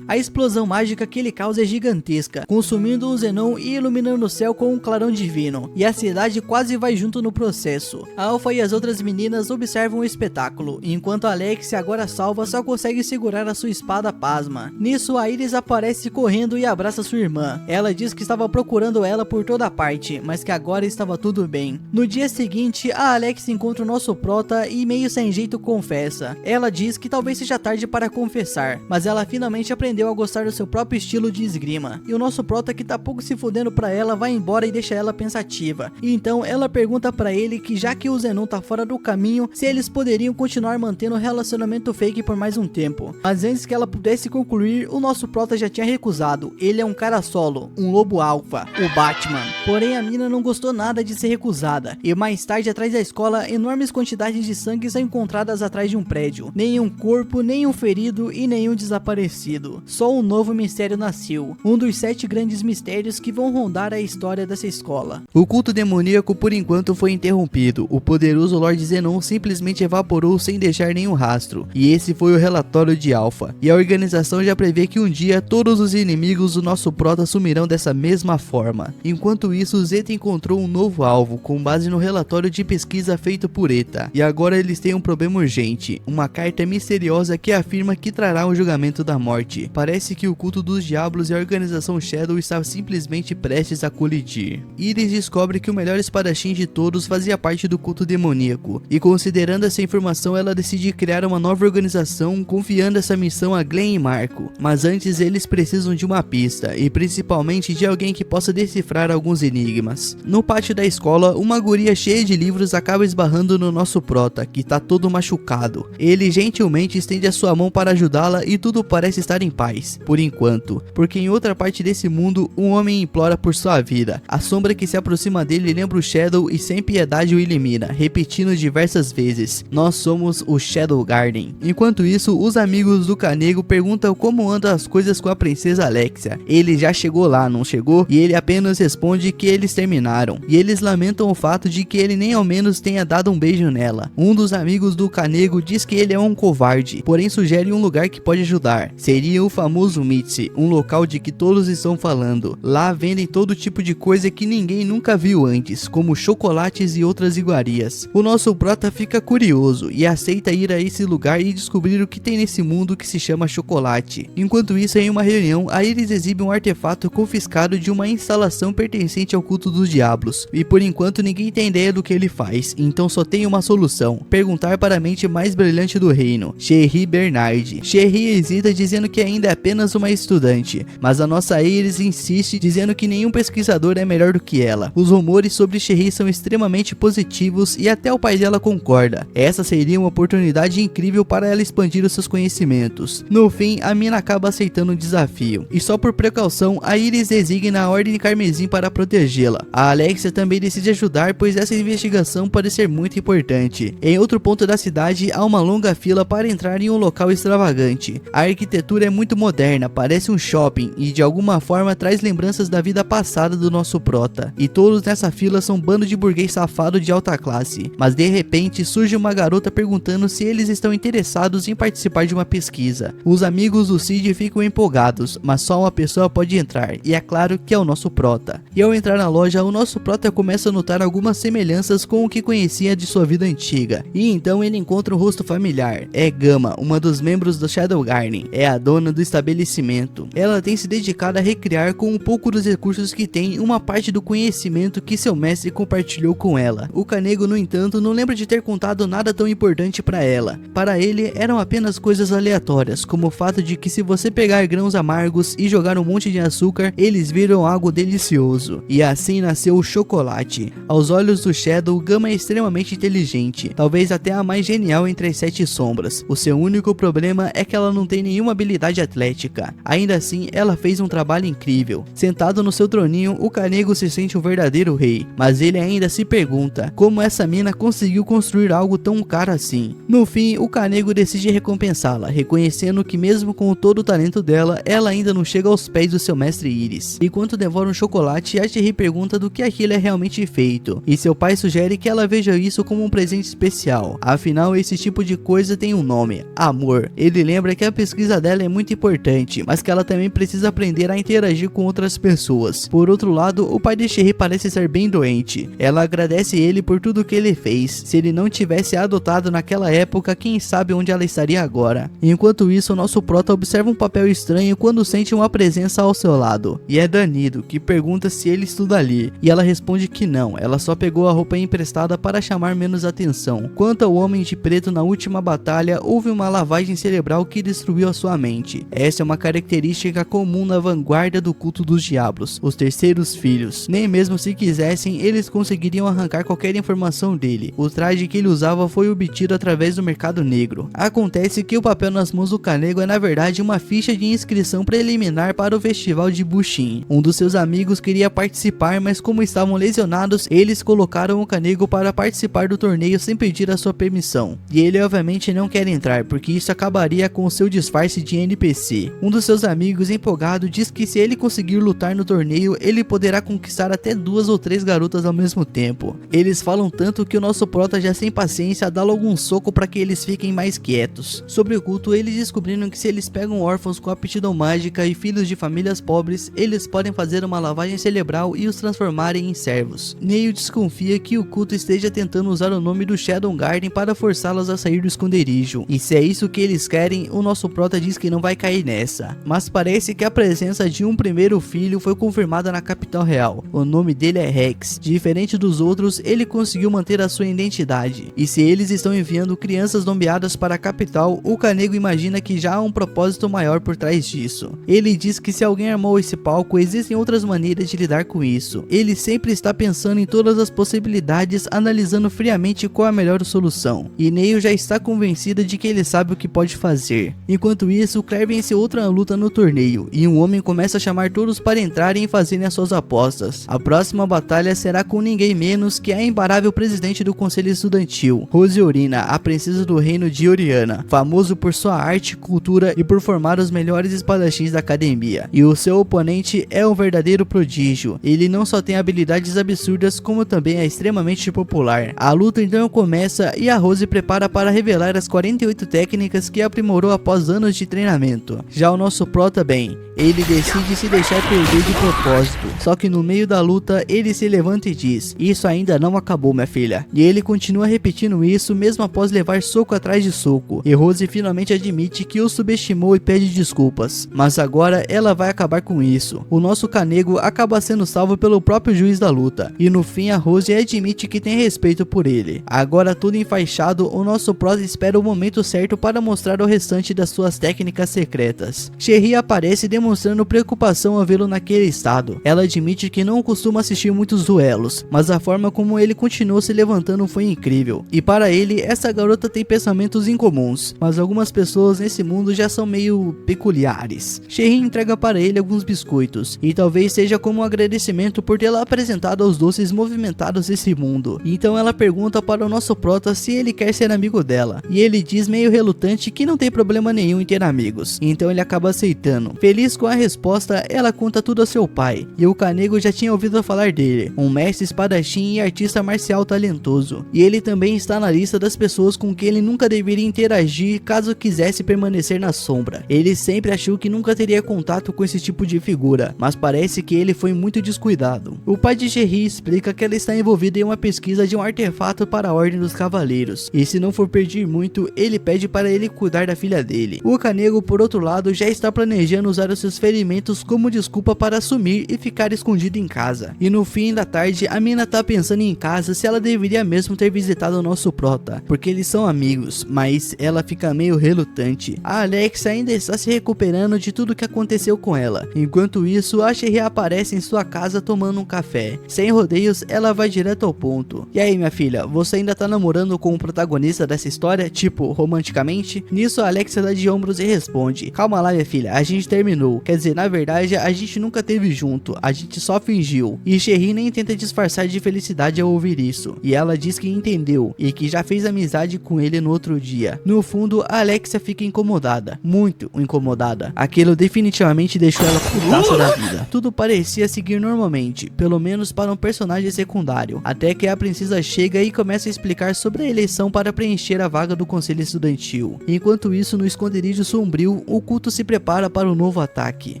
A explosão mágica que ele causa é gigantesca, consumindo o Zenon e iluminando o céu com um clarão divino, e a cidade quase vai junto no processo. A Alpha e as outras meninas observam o espetáculo, enquanto Alexia, agora salva, só consegue segurar a sua espada pasma. Nisso, a Iris aparece correndo e abraça sua irmã. Ela diz que estava procurando ela por toda parte, mas que agora estava tudo bem. No dia seguinte, a Alexia encontra o nosso prota e meio sem jeito confessa. Ela diz que talvez seja tarde para confessar, mas ela finalmente aprendeu aprendeu a gostar do seu próprio estilo de esgrima. E o nosso prota, que tá pouco se fudendo pra ela, vai embora e deixa ela pensativa. E então ela pergunta pra ele que já que o Zenon tá fora do caminho, se eles poderiam continuar mantendo o relacionamento fake por mais um tempo. Mas antes que ela pudesse concluir, o nosso prota já tinha recusado. Ele é um cara solo, um lobo alfa, o Batman. Porém a mina não gostou nada de ser recusada. E mais tarde, atrás da escola, enormes quantidades de sangue são encontradas atrás de um prédio. Nenhum corpo, nenhum ferido e nenhum desaparecido. Só um novo mistério nasceu. Um dos 7 grandes mistérios que vão rondar a história dessa escola. O culto demoníaco por enquanto foi interrompido. O poderoso Lord Zenon simplesmente evaporou sem deixar nenhum rastro. E esse foi o relatório de Alpha. E a organização já prevê que um dia todos os inimigos do nosso prota sumirão dessa mesma forma. Enquanto isso, Zeta encontrou um novo alvo com base no relatório de pesquisa feito por Eta. E agora eles têm um problema urgente. Uma carta misteriosa que afirma que trará o julgamento da morte. Parece que o culto dos diabos e a organização Shadow está simplesmente prestes a colidir. Iris descobre que o melhor espadachim de todos fazia parte do culto demoníaco. E considerando essa informação, ela decide criar uma nova organização, confiando essa missão a Glenn e Marco. Mas antes eles precisam de uma pista, e principalmente de alguém que possa decifrar alguns enigmas. No pátio da escola, uma guria cheia de livros acaba esbarrando no nosso prota, que tá todo machucado. Ele gentilmente estende a sua mão para ajudá-la e tudo parece estar em paz, por enquanto, porque em outra parte desse mundo, um homem implora por sua vida. A sombra que se aproxima dele lembra o Shadow e sem piedade o elimina, repetindo diversas vezes: nós somos o Shadow Garden. Enquanto isso, os amigos do Canego perguntam como andam as coisas com a princesa Alexia. Ele já chegou lá, não chegou? E ele apenas responde que eles terminaram. E eles lamentam o fato de que ele nem ao menos tenha dado um beijo nela. Um dos amigos do Canego diz que ele é um covarde, porém sugere um lugar que pode ajudar. Seria o famoso Mitzi, um local de que todos estão falando. Lá vendem todo tipo de coisa que ninguém nunca viu antes, como chocolates e outras iguarias. O nosso prota fica curioso e aceita ir a esse lugar e descobrir o que tem nesse mundo que se chama chocolate. Enquanto isso, em uma reunião, a Iris exibe um artefato confiscado de uma instalação pertencente ao culto dos diabos. E por enquanto ninguém tem ideia do que ele faz, então só tem uma solução: perguntar para a mente mais brilhante do reino, Cherie Bernard. Cherie hesita dizendo que ainda é apenas uma estudante, mas a nossa Iris insiste dizendo que nenhum pesquisador é melhor do que ela. Os rumores sobre Cherie são extremamente positivos e até o pai dela concorda. Essa seria uma oportunidade incrível para ela expandir os seus conhecimentos. No fim, a mina acaba aceitando o desafio, e só por precaução, a Iris designa a Ordem Carmesim para protegê-la. A Alexia também decide ajudar, pois essa investigação pode ser muito importante. Em outro ponto da cidade, há uma longa fila para entrar em um local extravagante. A arquitetura é muito moderna, parece um shopping, e de alguma forma traz lembranças da vida passada do nosso prota. E todos nessa fila são um bando de burguês safado de alta classe. Mas de repente surge uma garota perguntando se eles estão interessados em participar de uma pesquisa. Os amigos do Cid ficam empolgados, mas só uma pessoa pode entrar, e é claro que é o nosso prota. E ao entrar na loja, o nosso prota começa a notar algumas semelhanças com o que conhecia de sua vida antiga. E então ele encontra um rosto familiar. É Gama, uma dos membros do Shadow Garden. É a dona do estabelecimento. Ela tem se dedicado a recriar com um pouco dos recursos que tem uma parte do conhecimento que seu mestre compartilhou com ela. O Canego, no entanto, não lembra de ter contado nada tão importante para ela. Para ele, eram apenas coisas aleatórias, como o fato de que se você pegar grãos amargos e jogar um monte de açúcar, eles viram algo delicioso. E assim nasceu o chocolate. Aos olhos do Shadow, Gama é extremamente inteligente, talvez até a mais genial entre as 7 sombras. O seu único problema é que ela não tem nenhuma habilidade atlética. Ainda assim, ela fez um trabalho incrível. Sentado no seu troninho, o Canego se sente um verdadeiro rei, mas ele ainda se pergunta como essa mina conseguiu construir algo tão caro assim. No fim, o Canego decide recompensá-la, reconhecendo que mesmo com todo o talento dela, ela ainda não chega aos pés do seu mestre Iris. Enquanto devora um chocolate, a Cherie pergunta do que aquilo é realmente feito, e seu pai sugere que ela veja isso como um presente especial. Afinal, esse tipo de coisa tem um nome: amor. Ele lembra que a pesquisa dela é muito importante, mas que ela também precisa aprender a interagir com outras pessoas. Por outro lado, o pai de Cherie parece estar bem doente. Ela agradece ele por tudo que ele fez. Se ele não tivesse a adotado naquela época, quem sabe onde ela estaria agora. Enquanto isso, o nosso prota observa um papel estranho quando sente uma presença ao seu lado. E é Danido, que pergunta se ele estuda ali. E ela responde que não, ela só pegou a roupa emprestada para chamar menos atenção. Quanto ao Homem de Preto, na última batalha, houve uma lavagem cerebral que destruiu a sua mente. Essa é uma característica comum na vanguarda do culto dos diabos, os terceiros filhos. Nem mesmo se quisessem, eles conseguiriam arrancar qualquer informação dele. O traje que ele usava foi obtido através do mercado negro. Acontece que o papel nas mãos do Kanego é na verdade uma ficha de inscrição preliminar para o festival de Bushin. Um dos seus amigos queria participar, mas como estavam lesionados, eles colocaram o Kanego para participar do torneio sem pedir a sua permissão. E ele obviamente não quer entrar, porque isso acabaria com o seu disfarce de NPC. Um dos seus amigos, empolgado, diz que se ele conseguir lutar no torneio, ele poderá conquistar até 2 ou 3 garotas ao mesmo tempo. Eles falam tanto que o nosso prota já sem paciência dá logo um soco para que eles fiquem mais quietos. Sobre o culto, eles descobriram que se eles pegam órfãos com aptidão mágica e filhos de famílias pobres, eles podem fazer uma lavagem cerebral e os transformarem em servos. Neil desconfia que o culto esteja tentando usar o nome do Shadow Garden para forçá-los a sair do esconderijo. E se é isso que eles querem, o nosso prota diz que não vai cair nessa. Mas parece que a presença de um primeiro filho foi confirmada na capital real. O nome dele é Rex. Diferente dos outros, ele conseguiu manter a sua identidade. E se eles estão enviando crianças nomeadas para a capital, o Kanego imagina que já há um propósito maior por trás disso. Ele diz que se alguém armou esse palco, existem outras maneiras de lidar com isso. Ele sempre está pensando em todas as possibilidades, analisando friamente qual a melhor solução. E Neil já está convencida de que ele sabe o que pode fazer. Enquanto isso, Claire vence outra luta no torneio, e um homem começa a chamar todos para entrarem e fazerem as suas apostas. A próxima batalha será com ninguém menos que a imparável presidente do conselho estudantil, Rose Orina, a princesa do reino de Oriana, famoso por sua arte, cultura e por formar os melhores espadachins da academia. E o seu oponente é um verdadeiro prodígio. Ele não só tem habilidades absurdas, como também é extremamente popular. A luta então começa e a Rose prepara para revelar as 48 técnicas que aprimorou após anos de treinamento. Já o nosso prota, bem, ele decide se deixar perder de propósito. Só que no meio da luta, ele se levanta e diz: "Isso ainda não acabou, minha filha." E ele continua repetindo isso mesmo após levar soco atrás de soco. E Rose finalmente admite que o subestimou e pede desculpas. Mas agora ela vai acabar com isso. O nosso Kanego acaba sendo salvo pelo próprio juiz da luta. E no fim a Rose admite que tem respeito por ele. Agora tudo enfaixado, o nosso prota espera o momento certo para mostrar o restante das suas técnicas secretas. Sherry aparece demonstrando preocupação ao vê-lo naquele estado. Ela admite que não costuma assistir muitos duelos, mas a forma como ele continuou se levantando foi incrível. E para ele, essa garota tem pensamentos incomuns, mas algumas pessoas nesse mundo já são meio peculiares. Sherry entrega para ele alguns biscoitos, e talvez seja como um agradecimento por tê-la apresentado aos doces movimentados desse mundo. Então ela pergunta para o nosso prota se ele quer ser amigo dela, e ele diz meio relutante que não tem problema nenhum em ter amigos, então ele acaba aceitando. Feliz com a resposta, ela conta tudo a seu pai, e o Kanego já tinha ouvido falar dele, um mestre espadachim e artista marcial talentoso, e ele também está na lista das pessoas com quem ele nunca deveria interagir caso quisesse permanecer na sombra. Ele sempre achou que nunca teria contato com esse tipo de figura, mas parece que ele foi muito descuidado. O pai de Sherry explica que ela está envolvida em uma pesquisa de um artefato para a Ordem dos Cavaleiros, e se não for pedir muito, ele pede para ele cuidar da filha dele. O Kanego, por outro lado, já está planejando usar os seus ferimentos como desculpa para assumir e ficar escondido em casa. E no fim da tarde, a mina tá pensando em casa se ela deveria mesmo ter visitado o nosso prota, porque eles são amigos, mas ela fica meio relutante. A Alex ainda está se recuperando de tudo que aconteceu com ela. Enquanto isso, a Sherry aparece em sua casa tomando um café. Sem rodeios, ela vai direto ao ponto. "E aí, minha filha, você ainda tá namorando com o protagonista dessa história? Tipo, romanticamente?" Nisso, a Alex dá de ombros e responde: "Calma lá, minha filha, a gente terminou. Quer dizer, na verdade, a gente nunca teve junto, a gente só fingiu." E Sherry nem tenta disfarçar de felicidade ao ouvir isso. E ela diz que entendeu, e que já fez amizade com ele no outro dia. No fundo, a Alexia fica incomodada, muito incomodada. Aquilo definitivamente deixou ela putaça da vida. Tudo parecia seguir normalmente, pelo menos para um personagem secundário, até que a princesa chega e começa a explicar sobre a eleição para preencher a vaga do conselho estudantil. Enquanto isso, no esconderijo sombrio, o culto se prepara para um novo ataque.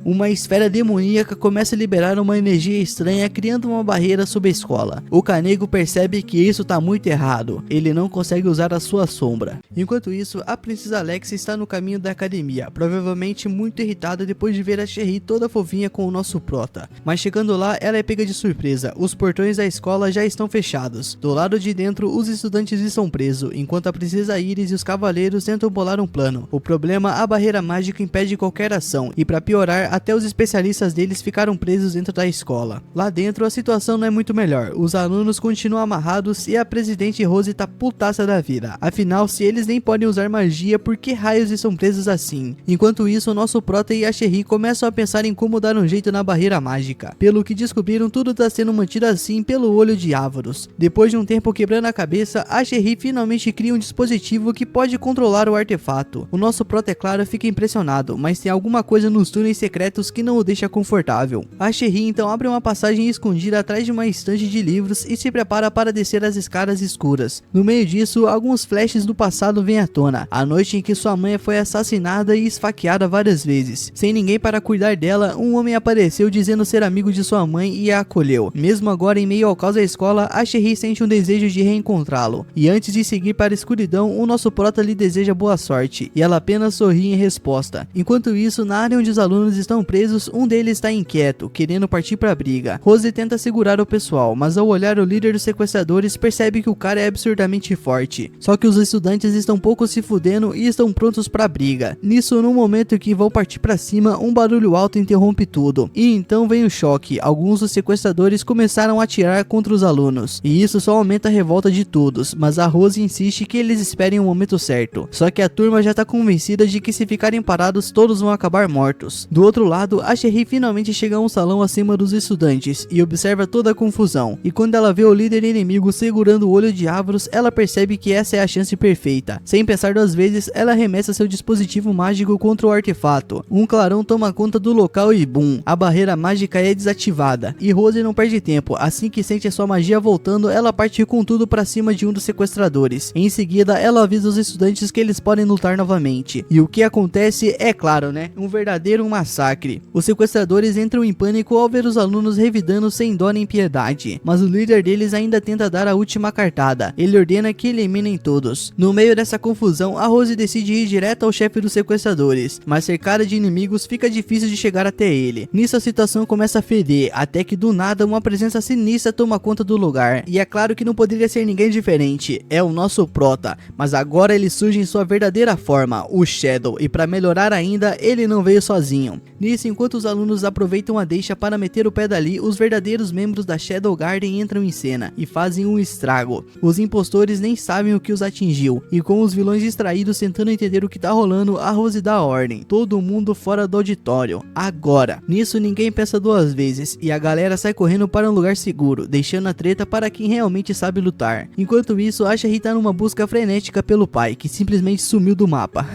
Uma esfera demoníaca começa a liberar uma energia estranha, criando uma barreira sobre a escola. O Kanego percebe que isso tá muito errado, ele não consegue usar a sua sombra. Enquanto isso, a princesa Alexa está no caminho da academia, provavelmente muito irritada depois de ver a Sherry toda fofinha com o nosso prota. Mas chegando lá, ela é pega de surpresa, os portões da escola já estão fechados. Do lado de dentro, os estudantes estão presos, enquanto a princesa Iris e os cavaleiros tentam bolar um plano. O problema, a barreira mágica impede qualquer ação, e para piorar, até os especialistas deles ficaram presos dentro da escola. Lá dentro a situação não é muito melhor, os alunos continuam amarrados e a presidente Rose tá putaça da vida. Afinal, se eles nem podem usar magia, por que raios estão presos assim? Enquanto isso, o nosso prota e a Sherry começam a pensar em como dar um jeito na barreira mágica. Pelo que descobriram, tudo tá sendo mantido assim pelo olho de Ávaros. Depois de um tempo quebrando a cabeça, a Sherry finalmente cria um dispositivo que pode controlar o artefato. O nosso prota, é claro, fica impressionado, mas tem alguma coisa nos túneis secretos que não o deixa confortável. A Sherry então abre uma passagem escondida atrás de uma estante de livros e se prepara para descer as escadas escuras. No meio disso, alguns flashes do passado vêm à tona, a noite em que sua mãe foi assassinada e esfaqueada várias vezes. Sem ninguém para cuidar dela, um homem apareceu dizendo ser amigo de sua mãe e a acolheu. Mesmo agora em meio ao caos da escola, a Sherry sente um desejo de reencontrá-lo. E antes de seguir para a escuridão, o nosso prota lhe deseja boa sorte, e ela apenas sorri em resposta. Enquanto isso, na área onde os alunos estão presos, um deles está inquieto, querendo partir para a briga. Rose tenta segurar o pessoal, mas ao olhar o líder dos sequestradores, percebe que o cara é absurdamente forte. Só que os estudantes estão pouco se fudendo e estão prontos para a briga. Nisso, no momento que vão partir para cima, um barulho alto interrompe tudo. E então vem o choque. Alguns dos sequestradores começaram a atirar contra os alunos, e isso só aumenta a revolta de todos, mas a Rose insiste que eles esperem o momento certo. Só que a turma já tá convencida de que se ficarem parados, todos vão acabar mortos. Do outro lado, a Sherry finalmente chega a um salão acima dos estudantes e observa toda a confusão. E quando ela vê o líder inimigo segurando o olho de Ávaros, ela percebe que essa é a chance perfeita. Sem pensar duas vezes, ela arremessa seu dispositivo mágico contra o artefato. Um clarão toma conta do local e boom, a barreira mágica é desativada. E Rose não perde tempo, assim que sente a sua magia voltando, ela parte com tudo pra cima de um dos sequestradores. Em seguida, ela avisa os estudantes que eles podem lutar novamente. E o que acontece é claro, né? Um verdadeiro massacre. Os sequestradores entram em pânico ao ver os alunos revidando sem dó nem piedade. Mas o líder deles ainda tenta dar a última cartada. Ele ordena que eliminem todos. No meio dessa confusão, a Rose decide ir direto ao chefe dos sequestradores, mas cercada de inimigos fica difícil de chegar até ele. Nisso a situação começa a feder, até que do nada uma presença sinistra toma conta do lugar. E é claro que não poderia ser ninguém diferente, é o nosso prota, mas agora ele surge em sua verdadeira forma, o Shadow, e para melhorar ainda, ele não veio sozinho. Nisso, enquanto os alunos aproveitam a deixa para meter o pé dali, os verdadeiros membros da Shadow Garden entram em cena e fazem um estrago. Os impostores nem sabem o que os atingiu, e com os vilões distraídos tentando entender o que tá rolando, a Rose dá a ordem: todo mundo fora do auditório, agora. Nisso ninguém pensa duas vezes, e a galera sai correndo para um lugar seguro, deixando a treta para quem realmente sabe lutar. Enquanto isso, a Sherry tá numa busca frenética pelo pai, que simplesmente sumiu do mapa.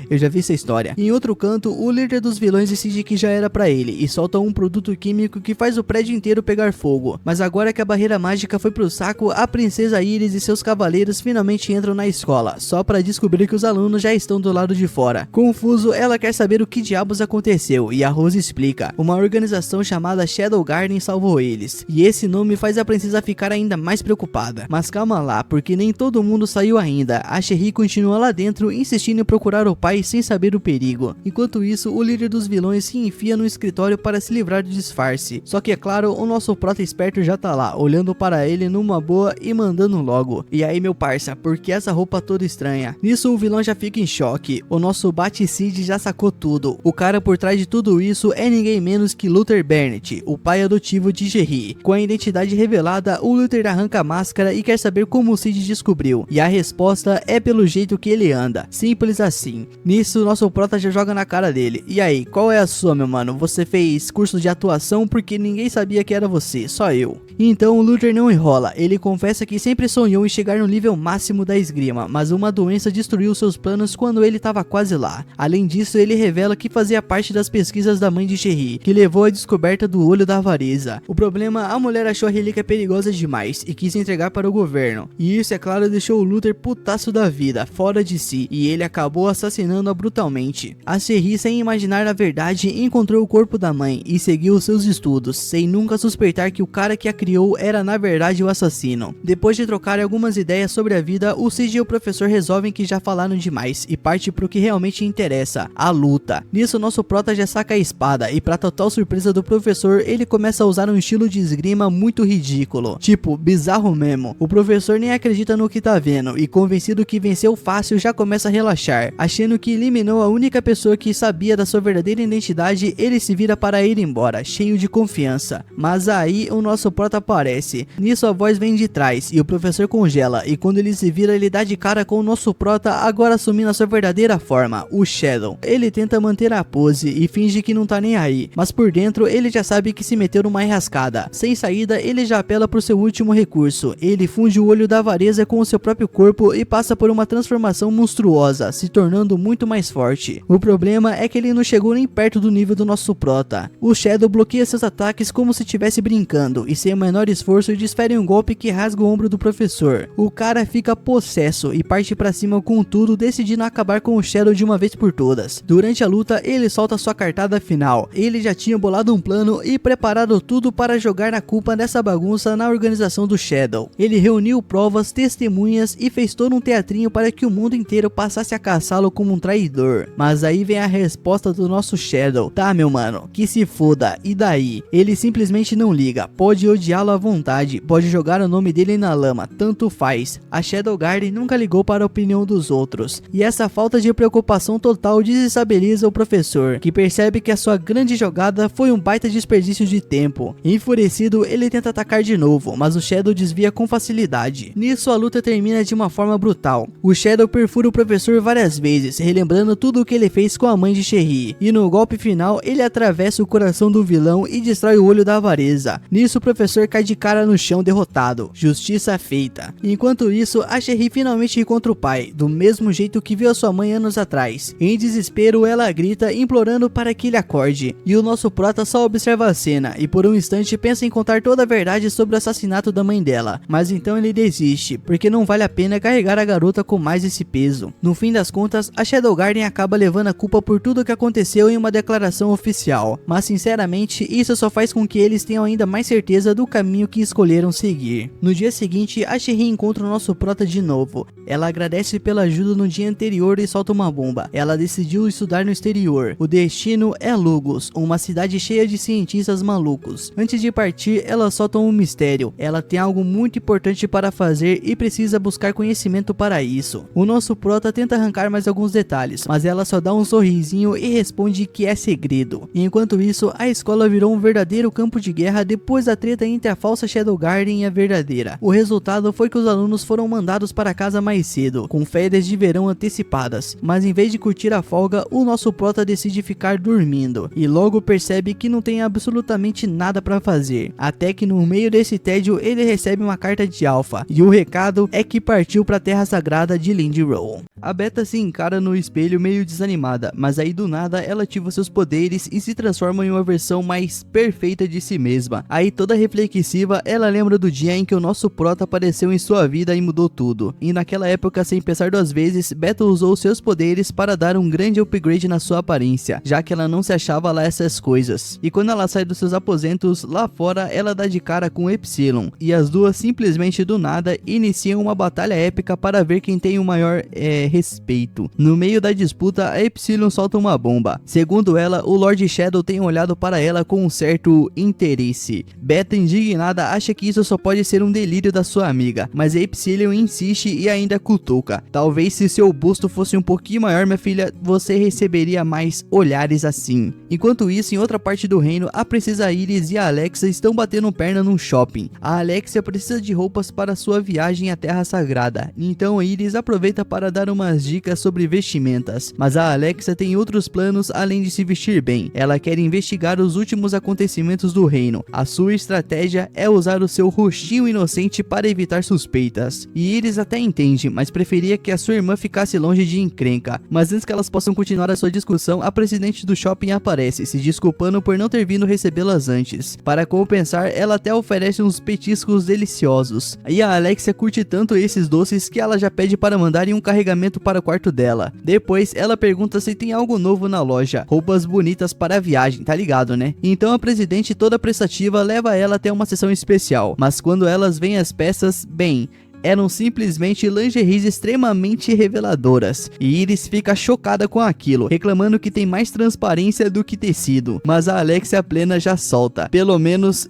Eu já vi essa história. Em outro canto, o líder dos vilões decide que já era pra ele, e solta um produto químico que faz o prédio inteiro pegar fogo. Mas agora que a barreira mágica foi pro saco, a princesa Iris e seus cavaleiros finalmente entram na escola, só para descobrir que os alunos já estão do lado de fora. Confuso, ela quer saber o que diabos aconteceu, e a Rose explica: uma organização chamada Shadow Garden salvou eles. E esse nome faz a princesa ficar ainda mais preocupada. Mas calma lá, porque nem todo mundo saiu ainda. A Sherry continua lá dentro, insistindo em procurar o pai sem saber o perigo. Enquanto isso, o líder dos vilões se enfia no escritório para se livrar do disfarce. Só que é claro, o nosso prota esperto já tá lá, olhando para ele numa boa e mandando logo: e aí, meu parça, por que essa roupa toda estranha? Nisso o vilão já fica em choque. O nosso Baticide já sacou tudo. O cara por trás de tudo isso é ninguém menos que Luther Bennett, o pai adotivo de Sherry. Com a identidade revelada, o Luther arranca a máscara e quer saber como o Cid descobriu. E a resposta é pelo jeito que ele anda. Simples assim. Nisso, nosso prota já joga na cara dele: e aí, qual é a sua, meu mano? Você fez curso de atuação porque ninguém sabia que era você, só eu. Então o Luther não enrola, ele confessa que sempre sonhou em chegar no nível máximo da esgrima, mas uma doença destruiu seus planos quando ele estava quase lá. Além disso, ele revela que fazia parte das pesquisas da mãe de Sherry, que levou à descoberta do olho da avareza. O problema, a mulher achou a relíquia perigosa demais e quis entregar para o governo. E isso, é claro, deixou o Luther putaço da vida, fora de si, e ele acabou assassinando-a brutalmente. A Sherry, sem imaginar a verdade, encontrou o corpo da mãe e seguiu seus estudos, sem nunca suspeitar que o cara que a criou criou era na verdade o assassino. Depois de trocar algumas ideias sobre a vida, o Cid e o professor resolvem que já falaram demais e parte pro que realmente interessa, a luta. Nisso nosso prota já saca a espada e pra total surpresa do professor, ele começa a usar um estilo de esgrima muito ridículo, tipo, bizarro mesmo. O professor nem acredita no que tá vendo e convencido que venceu fácil já começa a relaxar, achando que eliminou a única pessoa que sabia da sua verdadeira identidade, ele se vira para ir embora, cheio de confiança. Mas aí o nosso prota aparece, nisso a voz vem de trás e o professor congela e quando ele se vira ele dá de cara com o nosso prota agora assumindo a sua verdadeira forma, o Shadow. Ele tenta manter a pose e finge que não tá nem aí, mas por dentro ele já sabe que se meteu numa enrascada. Sem saída ele já apela pro seu último recurso, ele funde o olho da avareza com o seu próprio corpo e passa por uma transformação monstruosa, se tornando muito mais forte. O problema é que ele não chegou nem perto do nível do nosso prota. O Shadow bloqueia seus ataques como se estivesse brincando e sem o menor esforço desfere um golpe que rasga o ombro do professor. O cara fica possesso e parte pra cima com tudo, decidindo acabar com o Shadow de uma vez por todas. Durante a luta ele solta sua cartada final. Ele já tinha bolado um plano e preparado tudo para jogar a culpa dessa bagunça na organização do Shadow. Ele reuniu provas, testemunhas e fez todo um teatrinho para que o mundo inteiro passasse a caçá-lo como um traidor. Mas aí vem a resposta do nosso Shadow. Tá, meu mano, que se foda, e daí? Ele simplesmente não liga, pode odiá-lo à vontade, pode jogar o nome dele na lama, tanto faz. A Shadow Garden nunca ligou para a opinião dos outros, e essa falta de preocupação total desestabiliza o professor, que percebe que a sua grande jogada foi um baita desperdício de tempo. Enfurecido, ele tenta atacar de novo, mas o Shadow desvia com facilidade. Nisso a luta termina de uma forma brutal. O Shadow perfura o professor várias vezes, relembrando tudo o que ele fez com a mãe de Sherry, e no golpe final ele atravessa o coração do vilão e destrói o olho da avareza. Nisso o professor cai de cara no chão derrotado. Justiça feita. Enquanto isso, a Sherry finalmente encontra o pai, do mesmo jeito que viu a sua mãe anos atrás. Em desespero, ela grita implorando para que ele acorde, e o nosso prota só observa a cena e por um instante pensa em contar toda a verdade sobre o assassinato da mãe dela, mas então ele desiste, porque não vale a pena carregar a garota com mais esse peso. No fim das contas, a Shadow Garden acaba levando a culpa por tudo o que aconteceu em uma declaração oficial, mas sinceramente isso só faz com que eles tenham ainda mais certeza do caminho que escolheram seguir. No dia seguinte, a Sherry encontra o nosso prota de novo. Ela agradece pela ajuda no dia anterior e solta uma bomba. Ela decidiu estudar no exterior. O destino é Lugos, uma cidade cheia de cientistas malucos. Antes de partir, ela solta um mistério. Ela tem algo muito importante para fazer e precisa buscar conhecimento para isso. O nosso prota tenta arrancar mais alguns detalhes, mas ela só dá um sorrisinho e responde que é segredo. E enquanto isso, a escola virou um verdadeiro campo de guerra depois da treta entre a falsa Shadow Garden e a verdadeira. O resultado foi que os alunos foram mandados para casa mais cedo, com férias de verão antecipadas, mas em vez de curtir a folga, o nosso prota decide ficar dormindo, e logo percebe que não tem absolutamente nada para fazer, até que no meio desse tédio ele recebe uma carta de Alpha, e o recado é que partiu para a terra sagrada de Lindrow. A Beta se encara no espelho meio desanimada, mas aí do nada ela ativa seus poderes e se transforma em uma versão mais perfeita de si mesma. Aí toda reflexiva, ela lembra do dia em que o nosso prota apareceu em sua vida e mudou tudo. E naquela época, sem pensar duas vezes, Beta usou seus poderes para dar um grande upgrade na sua aparência, já que ela não se achava lá essas coisas. E quando ela sai dos seus aposentos, lá fora ela dá de cara com Epsilon, e as duas simplesmente do nada iniciam uma batalha épica para ver quem tem o maior respeito. No meio da disputa, a Epsilon solta uma bomba. Segundo ela, o Lord Shadow tem olhado para ela com um certo interesse. Beta, indignada, acha que isso só pode ser um delírio da sua amiga, mas a Epsilon insiste e ainda cutuca. Talvez se seu busto fosse um pouquinho maior, minha filha, você receberia mais olhares assim. Enquanto isso, em outra parte do reino, a princesa Iris e a Alexa estão batendo perna num shopping. A Alexia precisa de roupas para sua viagem à Terra Sagrada, então a Iris aproveita para dar umas dicas sobre vestimentas, mas a Alexia tem outros planos além de se vestir bem. Ela quer investigar os últimos acontecimentos do reino. A sua estratégia é usar o seu rostinho inocente para evitar suspeitas. E Iris até entende, mas preferia que a sua irmã ficasse longe de encrenca. Mas antes que elas possam continuar a sua discussão, a presidente do shopping aparece, se desculpando por não ter vindo recebê-las antes. Para compensar, ela até oferece uns petiscos deliciosos. E a Alexia curte tanto esses doces que ela já pede para mandarem um carregamento para o quarto dela. Depois, ela pergunta se tem algo novo na loja, roupas bonitas para a viagem, tá ligado, né? Então a presidente, toda prestativa, leva ela até uma sessão especial, mas quando elas veem as peças, bem, eram simplesmente lingeries extremamente reveladoras, e Iris fica chocada com aquilo, reclamando que tem mais transparência do que tecido, mas a Alexia plena já solta, pelo menos,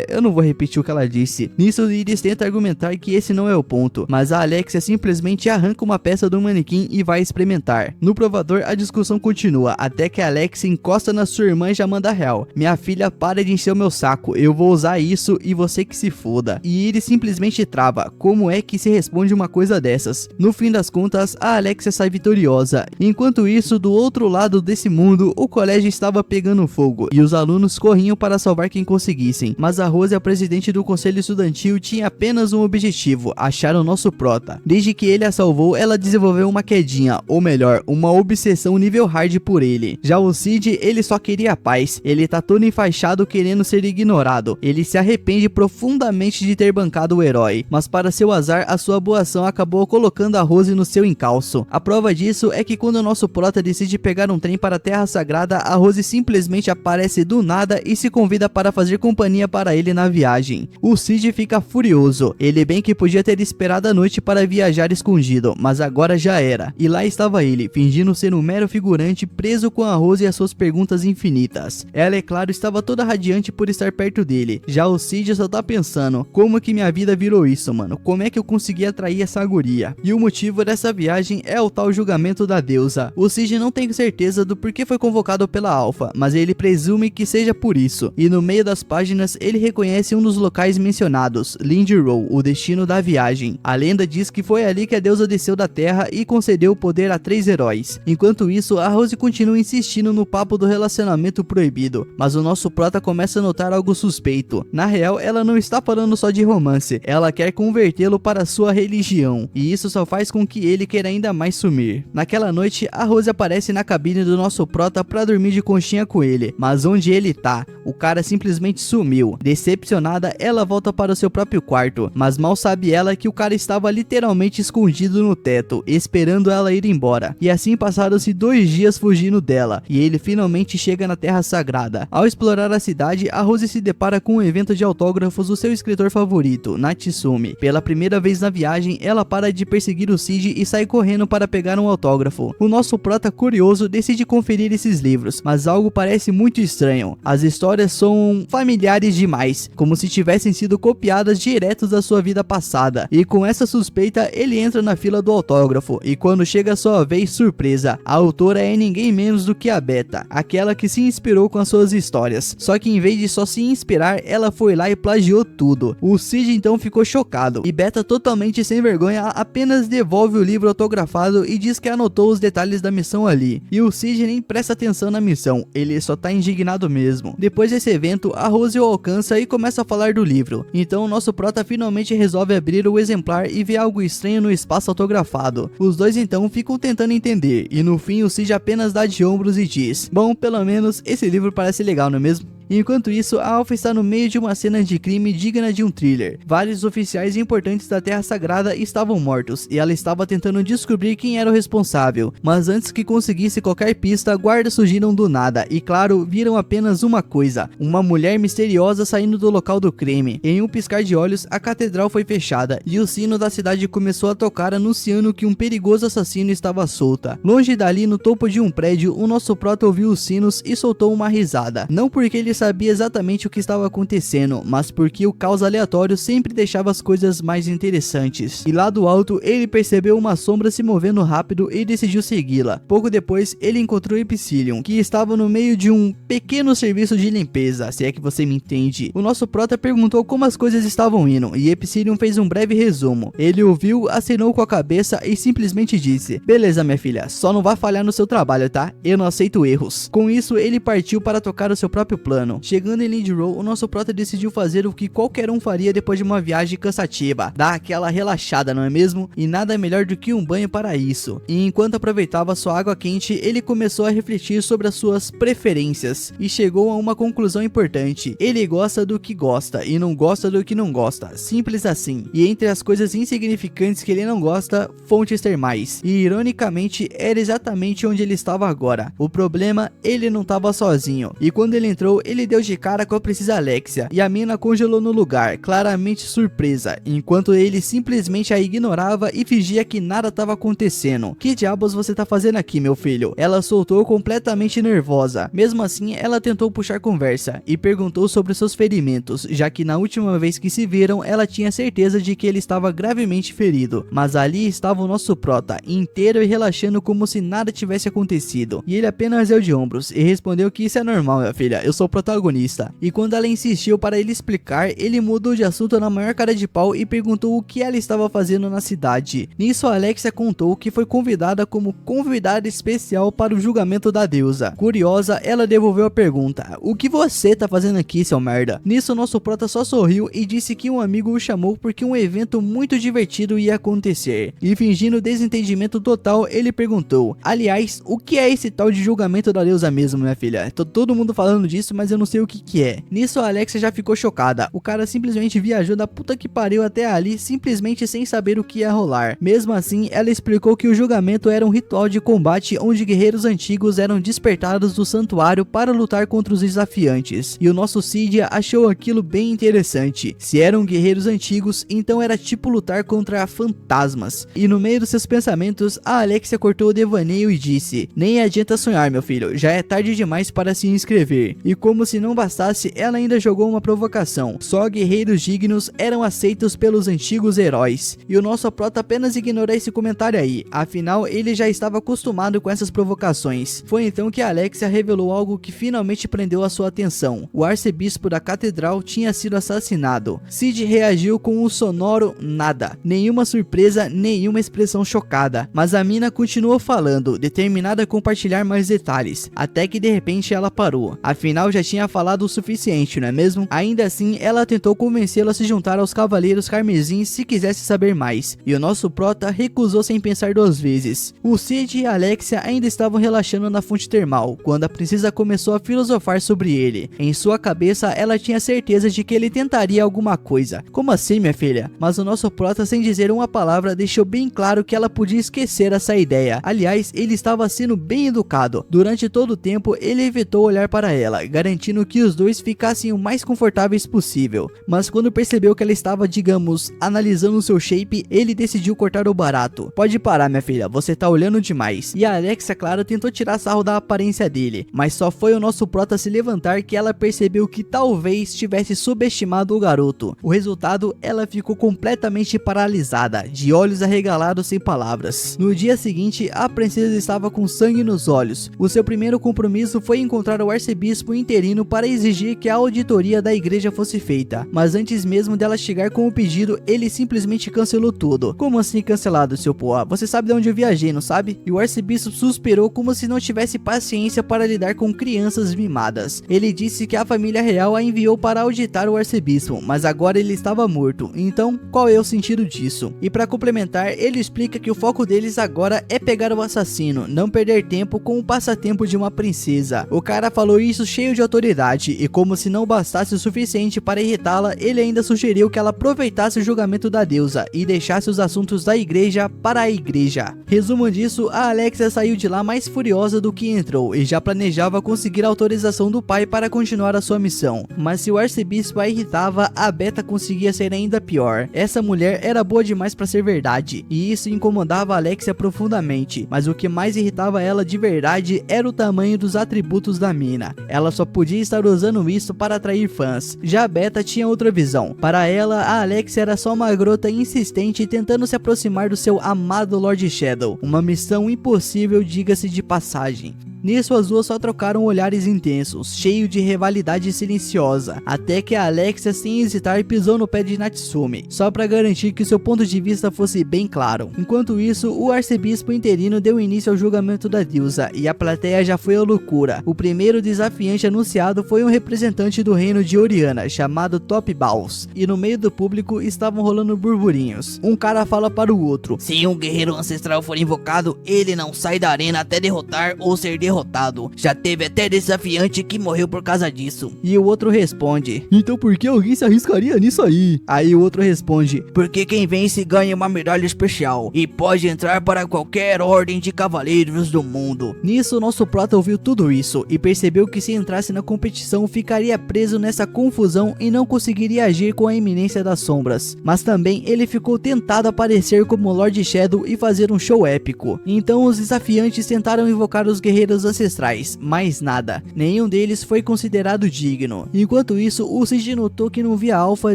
eu não vou repetir o que ela disse. Nisso Iris tenta argumentar que esse não é o ponto, mas a Alexia simplesmente arranca uma peça do manequim e vai experimentar. No provador a discussão continua, até que a Alexia encosta na sua irmã e já manda real: minha filha, para de encher o meu saco, eu vou usar isso e você que se foda. E Iris simplesmente trava, como é que se responde uma coisa dessas? No fim das contas, a Alexia sai vitoriosa. Enquanto isso, do outro lado desse mundo, o colégio estava pegando fogo e os alunos corriam para salvar quem conseguissem. Mas a Rose, a presidente do conselho estudantil, tinha apenas um objetivo: achar o nosso prota. Desde que ele a salvou, ela desenvolveu uma quedinha, ou melhor, uma obsessão nível hard por ele. Já o Cid, ele só queria paz. Ele tá todo enfaixado querendo ser ignorado. Ele se arrepende profundamente de ter bancado o herói, mas para seu azar, a sua boa ação acabou colocando a Rose no seu encalço. A prova disso é que quando o nosso prota decide pegar um trem para a Terra Sagrada, a Rose simplesmente aparece do nada e se convida para fazer companhia para ele na viagem. O Cid fica furioso. Ele bem que podia ter esperado a noite para viajar escondido, mas agora já era. E lá estava ele, fingindo ser um mero figurante, preso com a Rose e as suas perguntas infinitas. Ela, é claro, estava toda radiante por estar perto dele. Já o Cid só tá pensando: como que minha vida virou isso, mano? Como é que eu consegui atrair essa guria? E o motivo dessa viagem é o tal julgamento da deusa. O Cid não tem certeza do porquê foi convocado pela Alpha, mas ele presume que seja por isso. E no meio das páginas ele reconhece um dos locais mencionados, Lindy Row, o destino da viagem. A lenda diz que foi ali que a deusa desceu da terra e concedeu o poder a 3 heróis. Enquanto isso, a Rose continua insistindo no papo do relacionamento proibido, mas o nosso prota começa a notar algo suspeito. Na real, ela não está falando só de romance, ela quer convertê-lo para sua religião, e isso só faz com que ele queira ainda mais sumir. Naquela noite, a Rose aparece na cabine do nosso prota pra dormir de conchinha com ele, mas onde ele tá? O cara simplesmente sumiu. Decepcionada, ela volta para o seu próprio quarto, mas mal sabe ela que o cara estava literalmente escondido no teto, esperando ela ir embora. E assim passaram-se 2 dias fugindo dela, e ele finalmente chega na Terra Sagrada. Ao explorar a cidade, a Rose se depara com um evento de autógrafos do seu escritor favorito, Natsumi. Pela primeira vez na viagem, ela para de perseguir o Cid e sai correndo para pegar um autógrafo. O nosso prota, curioso, decide conferir esses livros, mas algo parece muito estranho. As histórias são familiares demais, como se tivessem sido copiadas direto da sua vida passada. E com essa suspeita, ele entra na fila do autógrafo, e quando chega a sua vez, surpresa, a autora é ninguém menos do que a Beta, aquela que se inspirou com as suas histórias. Só que em vez de só se inspirar, ela foi lá e plagiou tudo. O Cid então ficou chocado, e Beta, totalmente sem vergonha, apenas devolve o livro autografado e diz que anotou os detalhes da missão ali. E o Cid nem presta atenção na missão, ele só tá indignado mesmo. Depois desse evento, a Rose o alcança e começa a falar do livro. Então o nosso prota finalmente resolve abrir o exemplar e vê algo estranho no espaço autografado. Os dois então ficam tentando entender, e no fim o Cid apenas dá de ombros e diz: bom, pelo menos esse livro parece legal, não é mesmo? Enquanto isso, a Alpha está no meio de uma cena de crime digna de um thriller. Vários oficiais importantes da Terra Sagrada estavam mortos, e ela estava tentando descobrir quem era o responsável. Mas antes que conseguisse qualquer pista, guardas surgiram do nada, e claro, viram apenas uma coisa: uma mulher misteriosa saindo do local do crime. Em um piscar de olhos, a catedral foi fechada, e o sino da cidade começou a tocar, anunciando que um perigoso assassino estava solta. Longe dali, no topo de um prédio, o nosso prota ouviu os sinos e soltou uma risada. Não porque ele sabia exatamente o que estava acontecendo, mas porque o caos aleatório sempre deixava as coisas mais interessantes. E lá do alto, ele percebeu uma sombra se movendo rápido e decidiu segui-la. Pouco depois, ele encontrou Epsilon, que estava no meio de um pequeno serviço de limpeza, se é que você me entende. O nosso prota perguntou como as coisas estavam indo, e Epsilon fez um breve resumo. Ele ouviu, acenou com a cabeça e simplesmente disse: beleza, minha filha, só não vá falhar no seu trabalho, tá? Eu não aceito erros. Com isso, ele partiu para tocar o seu próprio plano. Chegando em Lindy Row, o nosso prota decidiu fazer o que qualquer um faria depois de uma viagem cansativa: dar aquela relaxada, não é mesmo? E nada melhor do que um banho para isso. E enquanto aproveitava sua água quente, ele começou a refletir sobre as suas preferências e chegou a uma conclusão importante: ele gosta do que gosta e não gosta do que não gosta, simples assim. E entre as coisas insignificantes que ele não gosta, fontes termais. E ironicamente, era exatamente onde ele estava agora. O problema, ele não estava sozinho, e quando ele entrou, ele ele deu de cara com a princesa Alexia e a mina congelou no lugar, claramente surpresa, enquanto ele simplesmente a ignorava e fingia que nada estava acontecendo. Que diabos você tá fazendo aqui, meu filho? Ela soltou completamente nervosa. Mesmo assim, ela tentou puxar conversa e perguntou sobre seus ferimentos, já que na última vez que se viram, ela tinha certeza de que ele estava gravemente ferido. Mas ali estava o nosso prota, inteiro e relaxando como se nada tivesse acontecido. E ele apenas deu de ombros e respondeu que isso é normal, minha filha, eu sou o protagonista. E quando ela insistiu para ele explicar, ele mudou de assunto na maior cara de pau e perguntou o que ela estava fazendo na cidade. Nisso, a Alexia contou que foi convidada como convidada especial para o julgamento da deusa. Curiosa, ela devolveu a pergunta: o que você tá fazendo aqui, seu merda? Nisso, nosso prota só sorriu e disse que um amigo o chamou porque um evento muito divertido ia acontecer. E fingindo desentendimento total, ele perguntou: aliás, o que é esse tal de julgamento da deusa mesmo, minha filha? Tô todo mundo falando disso, mas eu não sei o que é. Nisso, a Alexia já ficou chocada. O cara simplesmente viajou da puta que pariu até ali, simplesmente sem saber o que ia rolar. Mesmo assim, ela explicou que o julgamento era um ritual de combate onde guerreiros antigos eram despertados do santuário para lutar contra os desafiantes. E o nosso Cydia achou aquilo bem interessante. Se eram guerreiros antigos, então era tipo lutar contra fantasmas. E no meio dos seus pensamentos, a Alexia cortou o devaneio e disse: nem adianta sonhar, meu filho, já é tarde demais para se inscrever. E como se não bastasse, ela ainda jogou uma provocação: só guerreiros dignos eram aceitos pelos antigos heróis. E o nosso prota apenas ignorou esse comentário aí, afinal ele já estava acostumado com essas provocações. Foi então que a Alexia revelou algo que finalmente prendeu a sua atenção: o arcebispo da catedral tinha sido assassinado. Cid reagiu com um sonoro nada, nenhuma surpresa, nenhuma expressão chocada, mas a mina continuou falando, determinada a compartilhar mais detalhes, até que de repente ela parou. Afinal já tinha falado o suficiente, não é mesmo? Ainda assim, ela tentou convencê-lo a se juntar aos Cavaleiros Carmesins se quisesse saber mais, e o nosso prota recusou sem pensar duas vezes. O Cid e a Alexia ainda estavam relaxando na fonte termal, quando a princesa começou a filosofar sobre ele. Em sua cabeça, ela tinha certeza de que ele tentaria alguma coisa. Como assim, minha filha? Mas o nosso prota, sem dizer uma palavra, deixou bem claro que ela podia esquecer essa ideia. Aliás, ele estava sendo bem educado. Durante todo o tempo, ele evitou olhar para ela, garantindo que os dois ficassem o mais confortáveis possível. Mas quando percebeu que ela estava, digamos, analisando seu shape, ele decidiu cortar o barato. Pode parar, minha filha, você tá olhando demais. E a Alexia, claro, tentou tirar sarro da aparência dele, mas só foi o nosso prota se levantar que ela percebeu que talvez tivesse subestimado o garoto. O resultado, ela ficou completamente paralisada, de olhos arregalados sem palavras. No dia seguinte, a princesa estava com sangue nos olhos. O seu primeiro compromisso foi encontrar o arcebispo interino para exigir que a auditoria da igreja fosse feita, mas antes mesmo dela chegar com o pedido, ele simplesmente cancelou tudo. Como assim cancelado, seu poá? Você sabe de onde eu viajei, não sabe? E o arcebispo suspirou como se não tivesse paciência para lidar com crianças mimadas. Ele disse que a família real a enviou para auditar o arcebispo, mas agora ele estava morto, então qual é o sentido disso? E para complementar, ele explica que o foco deles agora é pegar o assassino, não perder tempo com o passatempo de uma princesa. O cara falou isso cheio de autoridade, e como se não bastasse o suficiente para irritá-la, ele ainda sugeriu que ela aproveitasse o julgamento da deusa e deixasse os assuntos da igreja para a igreja. Resumo disso, a Alexia saiu de lá mais furiosa do que entrou e já planejava conseguir a autorização do pai para continuar a sua missão. Mas se o arcebispo a irritava, a Beta conseguia ser ainda pior. Essa mulher era boa demais para ser verdade, e isso incomodava a Alexia profundamente, mas o que mais irritava ela de verdade era o tamanho dos atributos da mina. Ela só podia estar usando isso para atrair fãs. Já a Beta tinha outra visão. Para ela, a Alexia era só uma garota insistente tentando se aproximar do seu amado Lord Shadow, uma missão impossível, diga-se de passagem. Nisso, as duas só trocaram olhares intensos, cheio de rivalidade silenciosa, até que a Alexia, sem hesitar, pisou no pé de Natsumi, só para garantir que seu ponto de vista fosse bem claro. Enquanto isso, o arcebispo interino deu início ao julgamento da deusa, e a plateia já foi à loucura. O primeiro desafiante anunciado foi um representante do reino de Oriana, chamado Top Balls, e no meio do público estavam rolando burburinhos. Um cara fala para o outro: se um guerreiro ancestral for invocado, ele não sai da arena até derrotar ou ser derrotado derrotado. Já teve até desafiante que morreu por causa disso. E o outro responde: então por que alguém se arriscaria nisso aí? Aí o outro responde: porque quem vence ganha uma medalha especial e pode entrar para qualquer ordem de cavaleiros do mundo. Nisso, o nosso prota ouviu tudo isso e percebeu que se entrasse na competição ficaria preso nessa confusão e não conseguiria agir com a iminência das sombras. Mas também ele ficou tentado a aparecer como Lord Shadow e fazer um show épico. Então os desafiantes tentaram invocar os guerreiros ancestrais, mas nada. Nenhum deles foi considerado digno. Enquanto isso, o Shinji notou que não via Alpha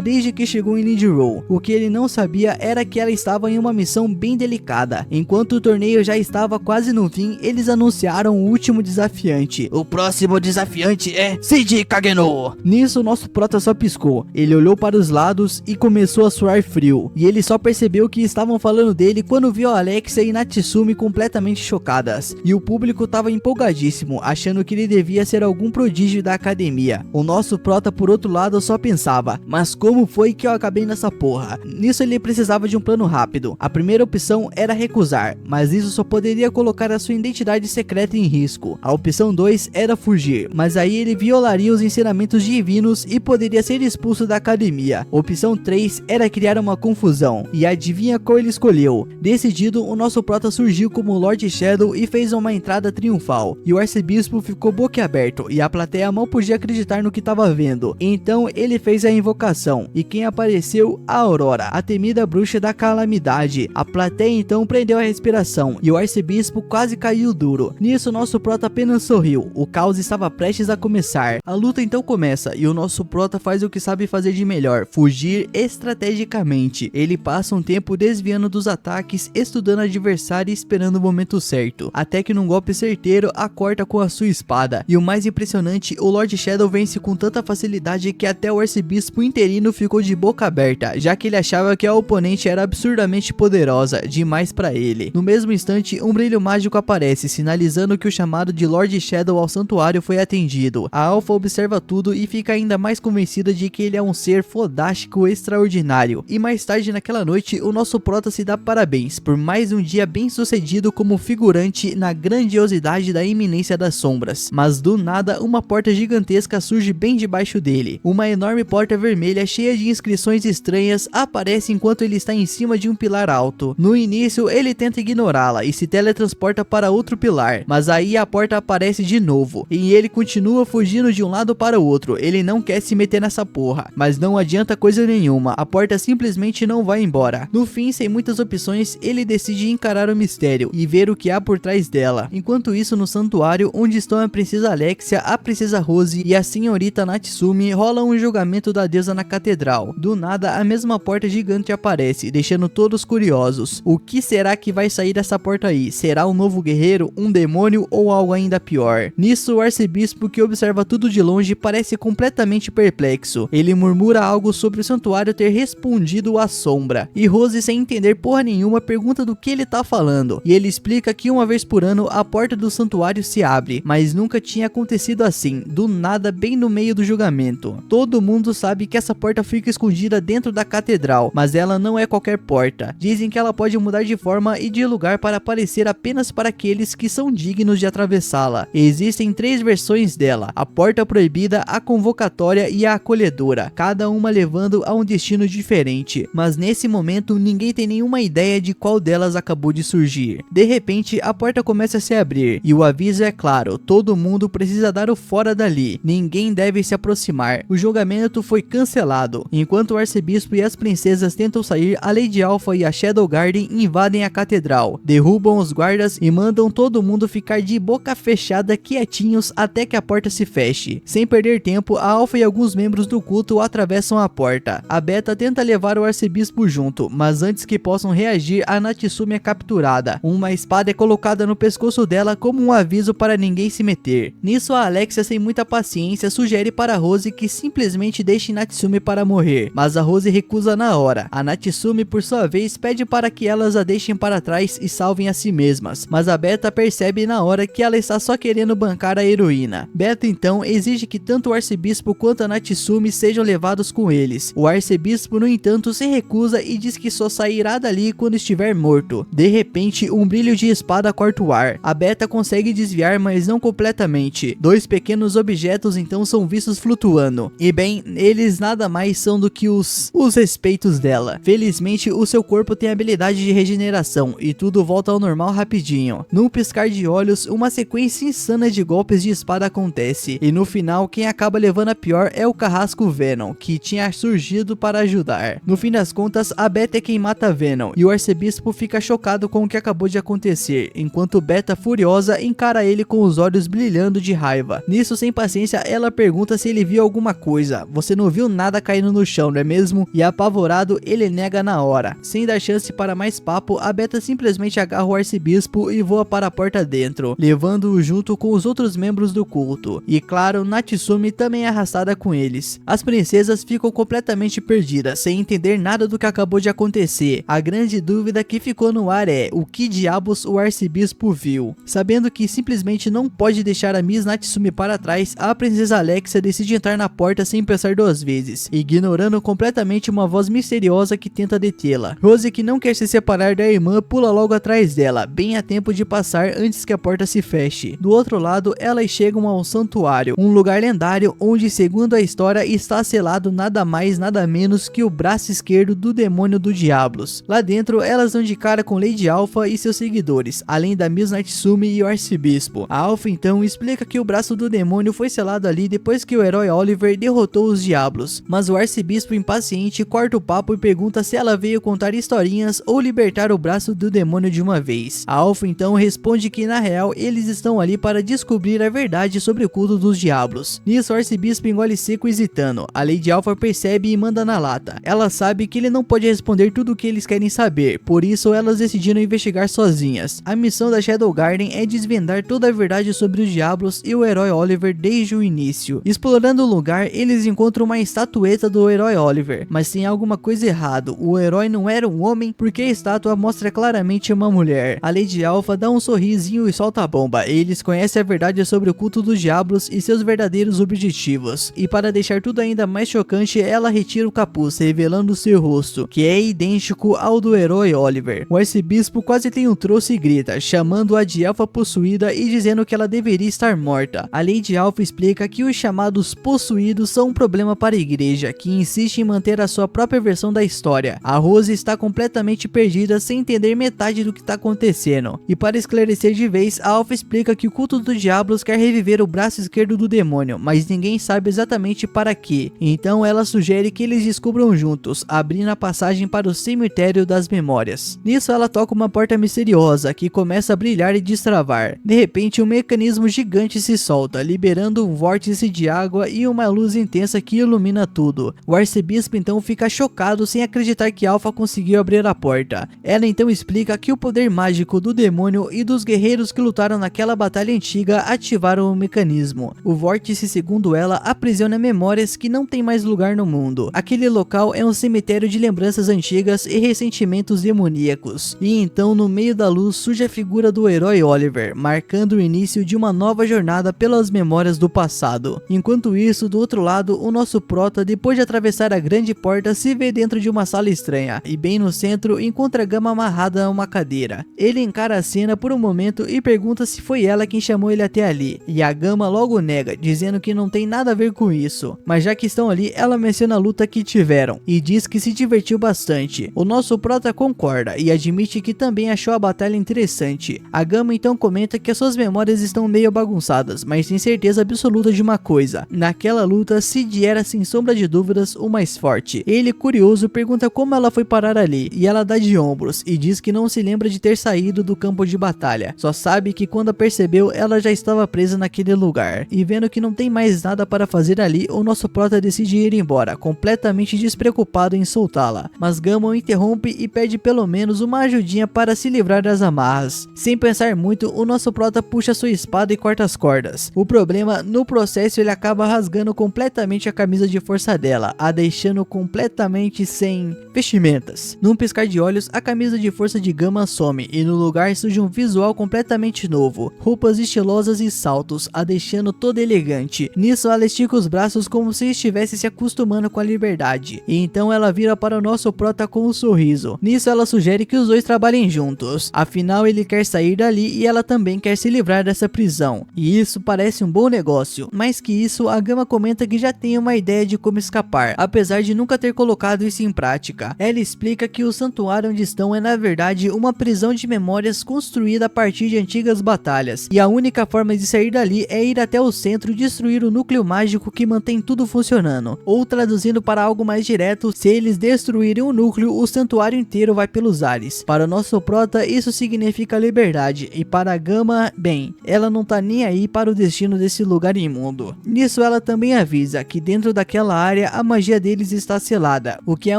desde que chegou em Lindy-Row. O que ele não sabia era que ela estava em uma missão bem delicada. Enquanto o torneio já estava quase no fim, eles anunciaram o último desafiante. O próximo desafiante é Shinji Kageno. Nisso, nosso prota só piscou. Ele olhou para os lados e começou a suar frio. E ele só percebeu que estavam falando dele quando viu Alexia e Natsumi completamente chocadas. E o público estava empolgadíssimo, achando que ele devia ser algum prodígio da academia. O nosso prota, por outro lado, só pensava: mas como foi que eu acabei nessa porra? Nisso ele precisava de um plano rápido. A primeira opção era recusar, mas isso só poderia colocar a sua identidade secreta em risco. A opção 2 era fugir, mas aí ele violaria os ensinamentos divinos e poderia ser expulso da academia. Opção 3 era criar uma confusão, e adivinha qual ele escolheu? Decidido, o nosso prota surgiu como Lord Shadow e fez uma entrada triunfal, e o arcebispo ficou boquiaberto e a plateia mal podia acreditar no que estava vendo. Então ele fez a invocação, e quem apareceu? A Aurora, a temida bruxa da calamidade. A plateia então prendeu a respiração e o arcebispo quase caiu duro. Nisso, nosso prota apenas sorriu. O caos estava prestes a começar. A luta então começa e o nosso prota faz o que sabe fazer de melhor: fugir estrategicamente. Ele passa um tempo desviando dos ataques, estudando o adversário e esperando o momento certo, até que num golpe certeiro a corta com a sua espada. E o mais impressionante, o Lord Shadow vence com tanta facilidade que até o arcebispo interino ficou de boca aberta, já que ele achava que a oponente era absurdamente poderosa demais para ele. No mesmo instante, um brilho mágico aparece, sinalizando que o chamado de Lord Shadow ao santuário foi atendido. A Alpha observa tudo e fica ainda mais convencida de que ele é um ser fodástico extraordinário. E mais tarde naquela noite, o nosso prota se dá parabéns por mais um dia bem sucedido como figurante na grandiosidade da iminência das sombras. Mas do nada, uma porta gigantesca surge bem debaixo dele. Uma enorme porta vermelha cheia de inscrições estranhas aparece enquanto ele está em cima de um pilar alto. No início, ele tenta ignorá-la e se teletransporta para outro pilar, mas aí a porta aparece de novo e ele continua fugindo de um lado para o outro. Ele não quer se meter nessa porra, mas não adianta coisa nenhuma, a porta simplesmente não vai embora. No fim, sem muitas opções, ele decide encarar o mistério e ver o que há por trás dela. Enquanto isso, no santuário, onde estão a princesa Alexia, a princesa Rose e a senhorita Natsumi, rola um julgamento da deusa na catedral. Do nada, a mesma porta gigante aparece, deixando todos curiosos. O que será que vai sair dessa porta aí? Será um novo guerreiro, um demônio ou algo ainda pior? Nisso, o arcebispo, que observa tudo de longe, parece completamente perplexo. Ele murmura algo sobre o santuário ter respondido à sombra, e Rose, sem entender porra nenhuma, pergunta do que ele tá falando, e ele explica que uma vez por ano a porta do santuário se abre, mas nunca tinha acontecido assim, do nada, bem no meio do julgamento. Todo mundo sabe que essa porta fica escondida dentro da catedral, mas ela não é qualquer porta. Dizem que ela pode mudar de forma e de lugar para aparecer apenas para aqueles que são dignos de atravessá-la. Existem 3 versões dela: a porta proibida, a convocatória e a acolhedora, cada uma levando a um destino diferente, mas nesse momento ninguém tem nenhuma ideia de qual delas acabou de surgir. De repente, a porta começa a se abrir e o aviso é claro: todo mundo precisa dar o fora dali, ninguém deve se aproximar. O julgamento foi cancelado. Enquanto o arcebispo e as princesas tentam sair, a Lady Alpha e a Shadow Garden invadem a catedral, derrubam os guardas e mandam todo mundo ficar de boca fechada, quietinhos, até que a porta se feche. Sem perder tempo, a Alpha e alguns membros do culto atravessam a porta. A Beta tenta levar o arcebispo junto, mas antes que possam reagir, a Natsumi é capturada. Uma espada é colocada no pescoço dela como um aviso para ninguém se meter. Nisso, a Alexia, sem muita paciência, sugere para Rose que simplesmente deixe Natsumi para morrer, mas a Rose recusa na hora. A Natsumi, por sua vez, pede para que elas a deixem para trás e salvem a si mesmas, mas a Beta percebe na hora que ela está só querendo bancar a heroína. Beta então exige que tanto o arcebispo quanto a Natsumi sejam levados com eles. O arcebispo, no entanto, se recusa e diz que só sairá dali quando estiver morto. De repente, um brilho de espada corta o ar. A Beta consegue consegue desviar, mas não completamente. Dois pequenos objetos então são vistos flutuando, e bem, eles nada mais são do que os respeitos dela. Felizmente o seu corpo tem habilidade de regeneração e tudo volta ao normal rapidinho. Num piscar de olhos, uma sequência insana de golpes de espada acontece, e no final quem acaba levando a pior é o carrasco Venom, que tinha surgido para ajudar. No fim das contas, a Beta é quem mata Venom, e o arcebispo fica chocado com o que acabou de acontecer, enquanto Beta, furiosa, encara ele com os olhos brilhando de raiva. Nisso, sem paciência, ela pergunta se ele viu alguma coisa. Você não viu nada caindo no chão, não é mesmo? E apavorado, ele nega na hora. Sem dar chance para mais papo, a Beta simplesmente agarra o arcebispo e voa para a porta dentro, levando-o junto com os outros membros do culto. E claro, Natsumi também é arrastada com eles. As princesas ficam completamente perdidas, sem entender nada do que acabou de acontecer. A grande dúvida que ficou no ar é: o que diabos o arcebispo viu? Sabendo que simplesmente não pode deixar a Miss Natsumi para trás, a princesa Alexia decide entrar na porta sem pensar duas vezes, ignorando completamente uma voz misteriosa que tenta detê-la. Rose, que não quer se separar da irmã, pula logo atrás dela, bem a tempo de passar antes que a porta se feche. Do outro lado, elas chegam ao santuário, um lugar lendário onde, segundo a história, está selado nada mais nada menos que o braço esquerdo do demônio do Diablos. Lá dentro, elas dão de cara com Lady Alpha e seus seguidores, além da Miss Natsumi e o arcebispo. A Alpha então explica que o braço do demônio foi selado ali depois que o herói Oliver derrotou os Diablos, mas o arcebispo, impaciente, corta o papo e pergunta se ela veio contar historinhas ou libertar o braço do demônio de uma vez. A Alpha então responde que na real eles estão ali para descobrir a verdade sobre o culto dos Diablos. Nisso, o arcebispo engole seco hesitando. A Lady Alpha percebe e manda na lata. Ela sabe que ele não pode responder tudo o que eles querem saber, por isso elas decidiram investigar sozinhas. A missão da Shadow Garden é desvendar toda a verdade sobre os Diablos e o herói Oliver desde o início. Explorando o lugar, eles encontram uma estatueta do herói Oliver, mas tem alguma coisa errado. O herói não era um homem, porque a estátua mostra claramente uma mulher. A Lady Alpha dá um sorrisinho e solta a bomba. Eles conhecem a verdade sobre o culto dos Diablos e seus verdadeiros objetivos. E para deixar tudo ainda mais chocante, ela retira o capuz, revelando seu rosto, que é idêntico ao do herói Oliver. O arcebispo quase tem um troço e grita, chamando-a de Alpha possuída e dizendo que ela deveria estar morta. A Lady Alpha explica que os chamados possuídos são um problema para a igreja, que insiste em manter a sua própria versão da história. A Rose está completamente perdida, sem entender metade do que está acontecendo. E para esclarecer de vez, a Alpha explica que o culto dos Diablos quer reviver o braço esquerdo do demônio, mas ninguém sabe exatamente para quê. Então ela sugere que eles descubram juntos, abrindo a passagem para o cemitério das memórias. Nisso, ela toca uma porta misteriosa, que começa a brilhar e destravar. De repente, um mecanismo gigante se solta, liberando um vórtice de água e uma luz intensa que ilumina tudo. O arcebispo então fica chocado, sem acreditar que Alpha conseguiu abrir a porta. Ela então explica que o poder mágico do demônio e dos guerreiros que lutaram naquela batalha antiga ativaram o mecanismo. O vórtice, segundo ela, aprisiona memórias que não tem mais lugar no mundo. Aquele local é um cemitério de lembranças antigas e ressentimentos demoníacos. E então, no meio da luz, surge a figura do herói Oliver, marcando o início de uma nova jornada pelas memórias do passado. Enquanto isso, do outro lado, o nosso prota, depois de atravessar a grande porta, se vê dentro de uma sala estranha, e bem no centro encontra a Gamma amarrada a uma cadeira. Ele encara a cena por um momento e pergunta se foi ela quem chamou ele até ali, e a Gamma logo nega, dizendo que não tem nada a ver com isso. Mas já que estão ali, ela menciona a luta que tiveram, e diz que se divertiu bastante. O nosso prota concorda, e admite que também achou a batalha interessante. A Gamma então comenta que as suas memórias estão meio bagunçadas, mas tem certeza absoluta de uma coisa: naquela luta, Sid era sem sombra de dúvidas o mais forte. Ele, curioso, pergunta como ela foi parar ali, e ela dá de ombros, e diz que não se lembra de ter saído do campo de batalha, só sabe que quando a percebeu, ela já estava presa naquele lugar. E vendo que não tem mais nada para fazer ali, o nosso prota decide ir embora, completamente despreocupado em soltá-la. Mas Gamma o interrompe e pede pelo menos uma ajudinha para se livrar das amarras. Sem pensar muito, o nosso prota puxa sua espada e corta as cordas. O problema, no processo, ele acaba rasgando completamente a camisa de força dela, a deixando completamente sem vestimentas. Num piscar de olhos, a camisa de força de Gamma some e no lugar surge um visual completamente novo, roupas estilosas e saltos, a deixando toda elegante. Nisso, ela estica os braços como se estivesse se acostumando com a liberdade, e então ela vira para o nosso prota com um sorriso. Nisso, ela sugere que os dois trabalhem juntos, afinal ele quer sair dali e ela também também quer se livrar dessa prisão, e isso parece um bom negócio. Mais que isso, a Gama comenta que já tem uma ideia de como escapar, apesar de nunca ter colocado isso em prática. Ela explica que o santuário onde estão é na verdade uma prisão de memórias construída a partir de antigas batalhas, e a única forma de sair dali é ir até o centro e destruir o núcleo mágico que mantém tudo funcionando. Ou traduzindo para algo mais direto, se eles destruírem o núcleo, o santuário inteiro vai pelos ares. Para o nosso prota, isso significa liberdade, e para a Gama, bem, ela não tá nem aí para o destino desse lugar imundo. Nisso ela também avisa que dentro daquela área a magia deles está selada, o que é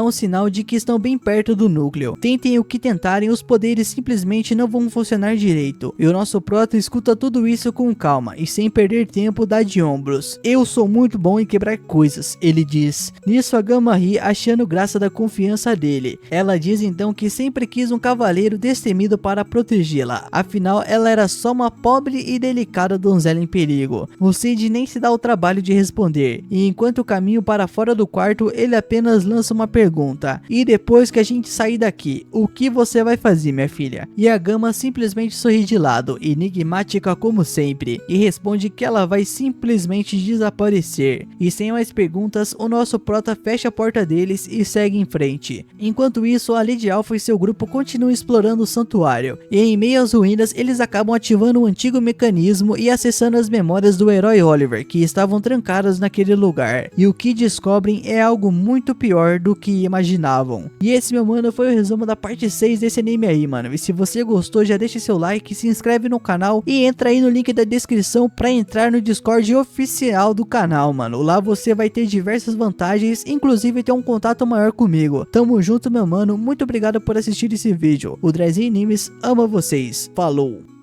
um sinal de que estão bem perto do núcleo. Tentem o que tentarem, os poderes simplesmente não vão funcionar direito. E o nosso prota escuta tudo isso com calma e sem perder tempo dá de ombros. Eu sou muito bom em quebrar coisas, ele diz. Nisso a Gama ri, achando graça da confiança dele. Ela diz então que sempre quis um cavaleiro destemido para protegê-la, afinal ela era só uma pobre e delicada donzela em perigo. O Cid nem se dá o trabalho de responder, e enquanto caminho para fora do quarto, ele apenas lança uma pergunta: e depois que a gente sair daqui, o que você vai fazer, minha filha? E a Gama simplesmente sorri de lado, enigmática como sempre, e responde que ela vai simplesmente desaparecer. E sem mais perguntas, o nosso prota fecha a porta deles e segue em frente. Enquanto isso, a Lady Alpha e seu grupo continuam explorando o santuário, e em meio às ruínas eles acabam ativando um antigo mecanismo e acessando as memórias do herói Oliver, que estavam trancadas naquele lugar. E o que descobrem é algo muito pior do que imaginavam. E esse, meu mano, foi o resumo da parte 6 desse anime aí, mano. E se você gostou, já deixa seu like, se inscreve no canal e entra aí no link da descrição pra entrar no Discord oficial do canal, mano. Lá você vai ter diversas vantagens, inclusive ter um contato maior comigo. Tamo junto, meu mano. Muito obrigado por assistir esse vídeo. O Drezinho Animes ama vocês. Falou!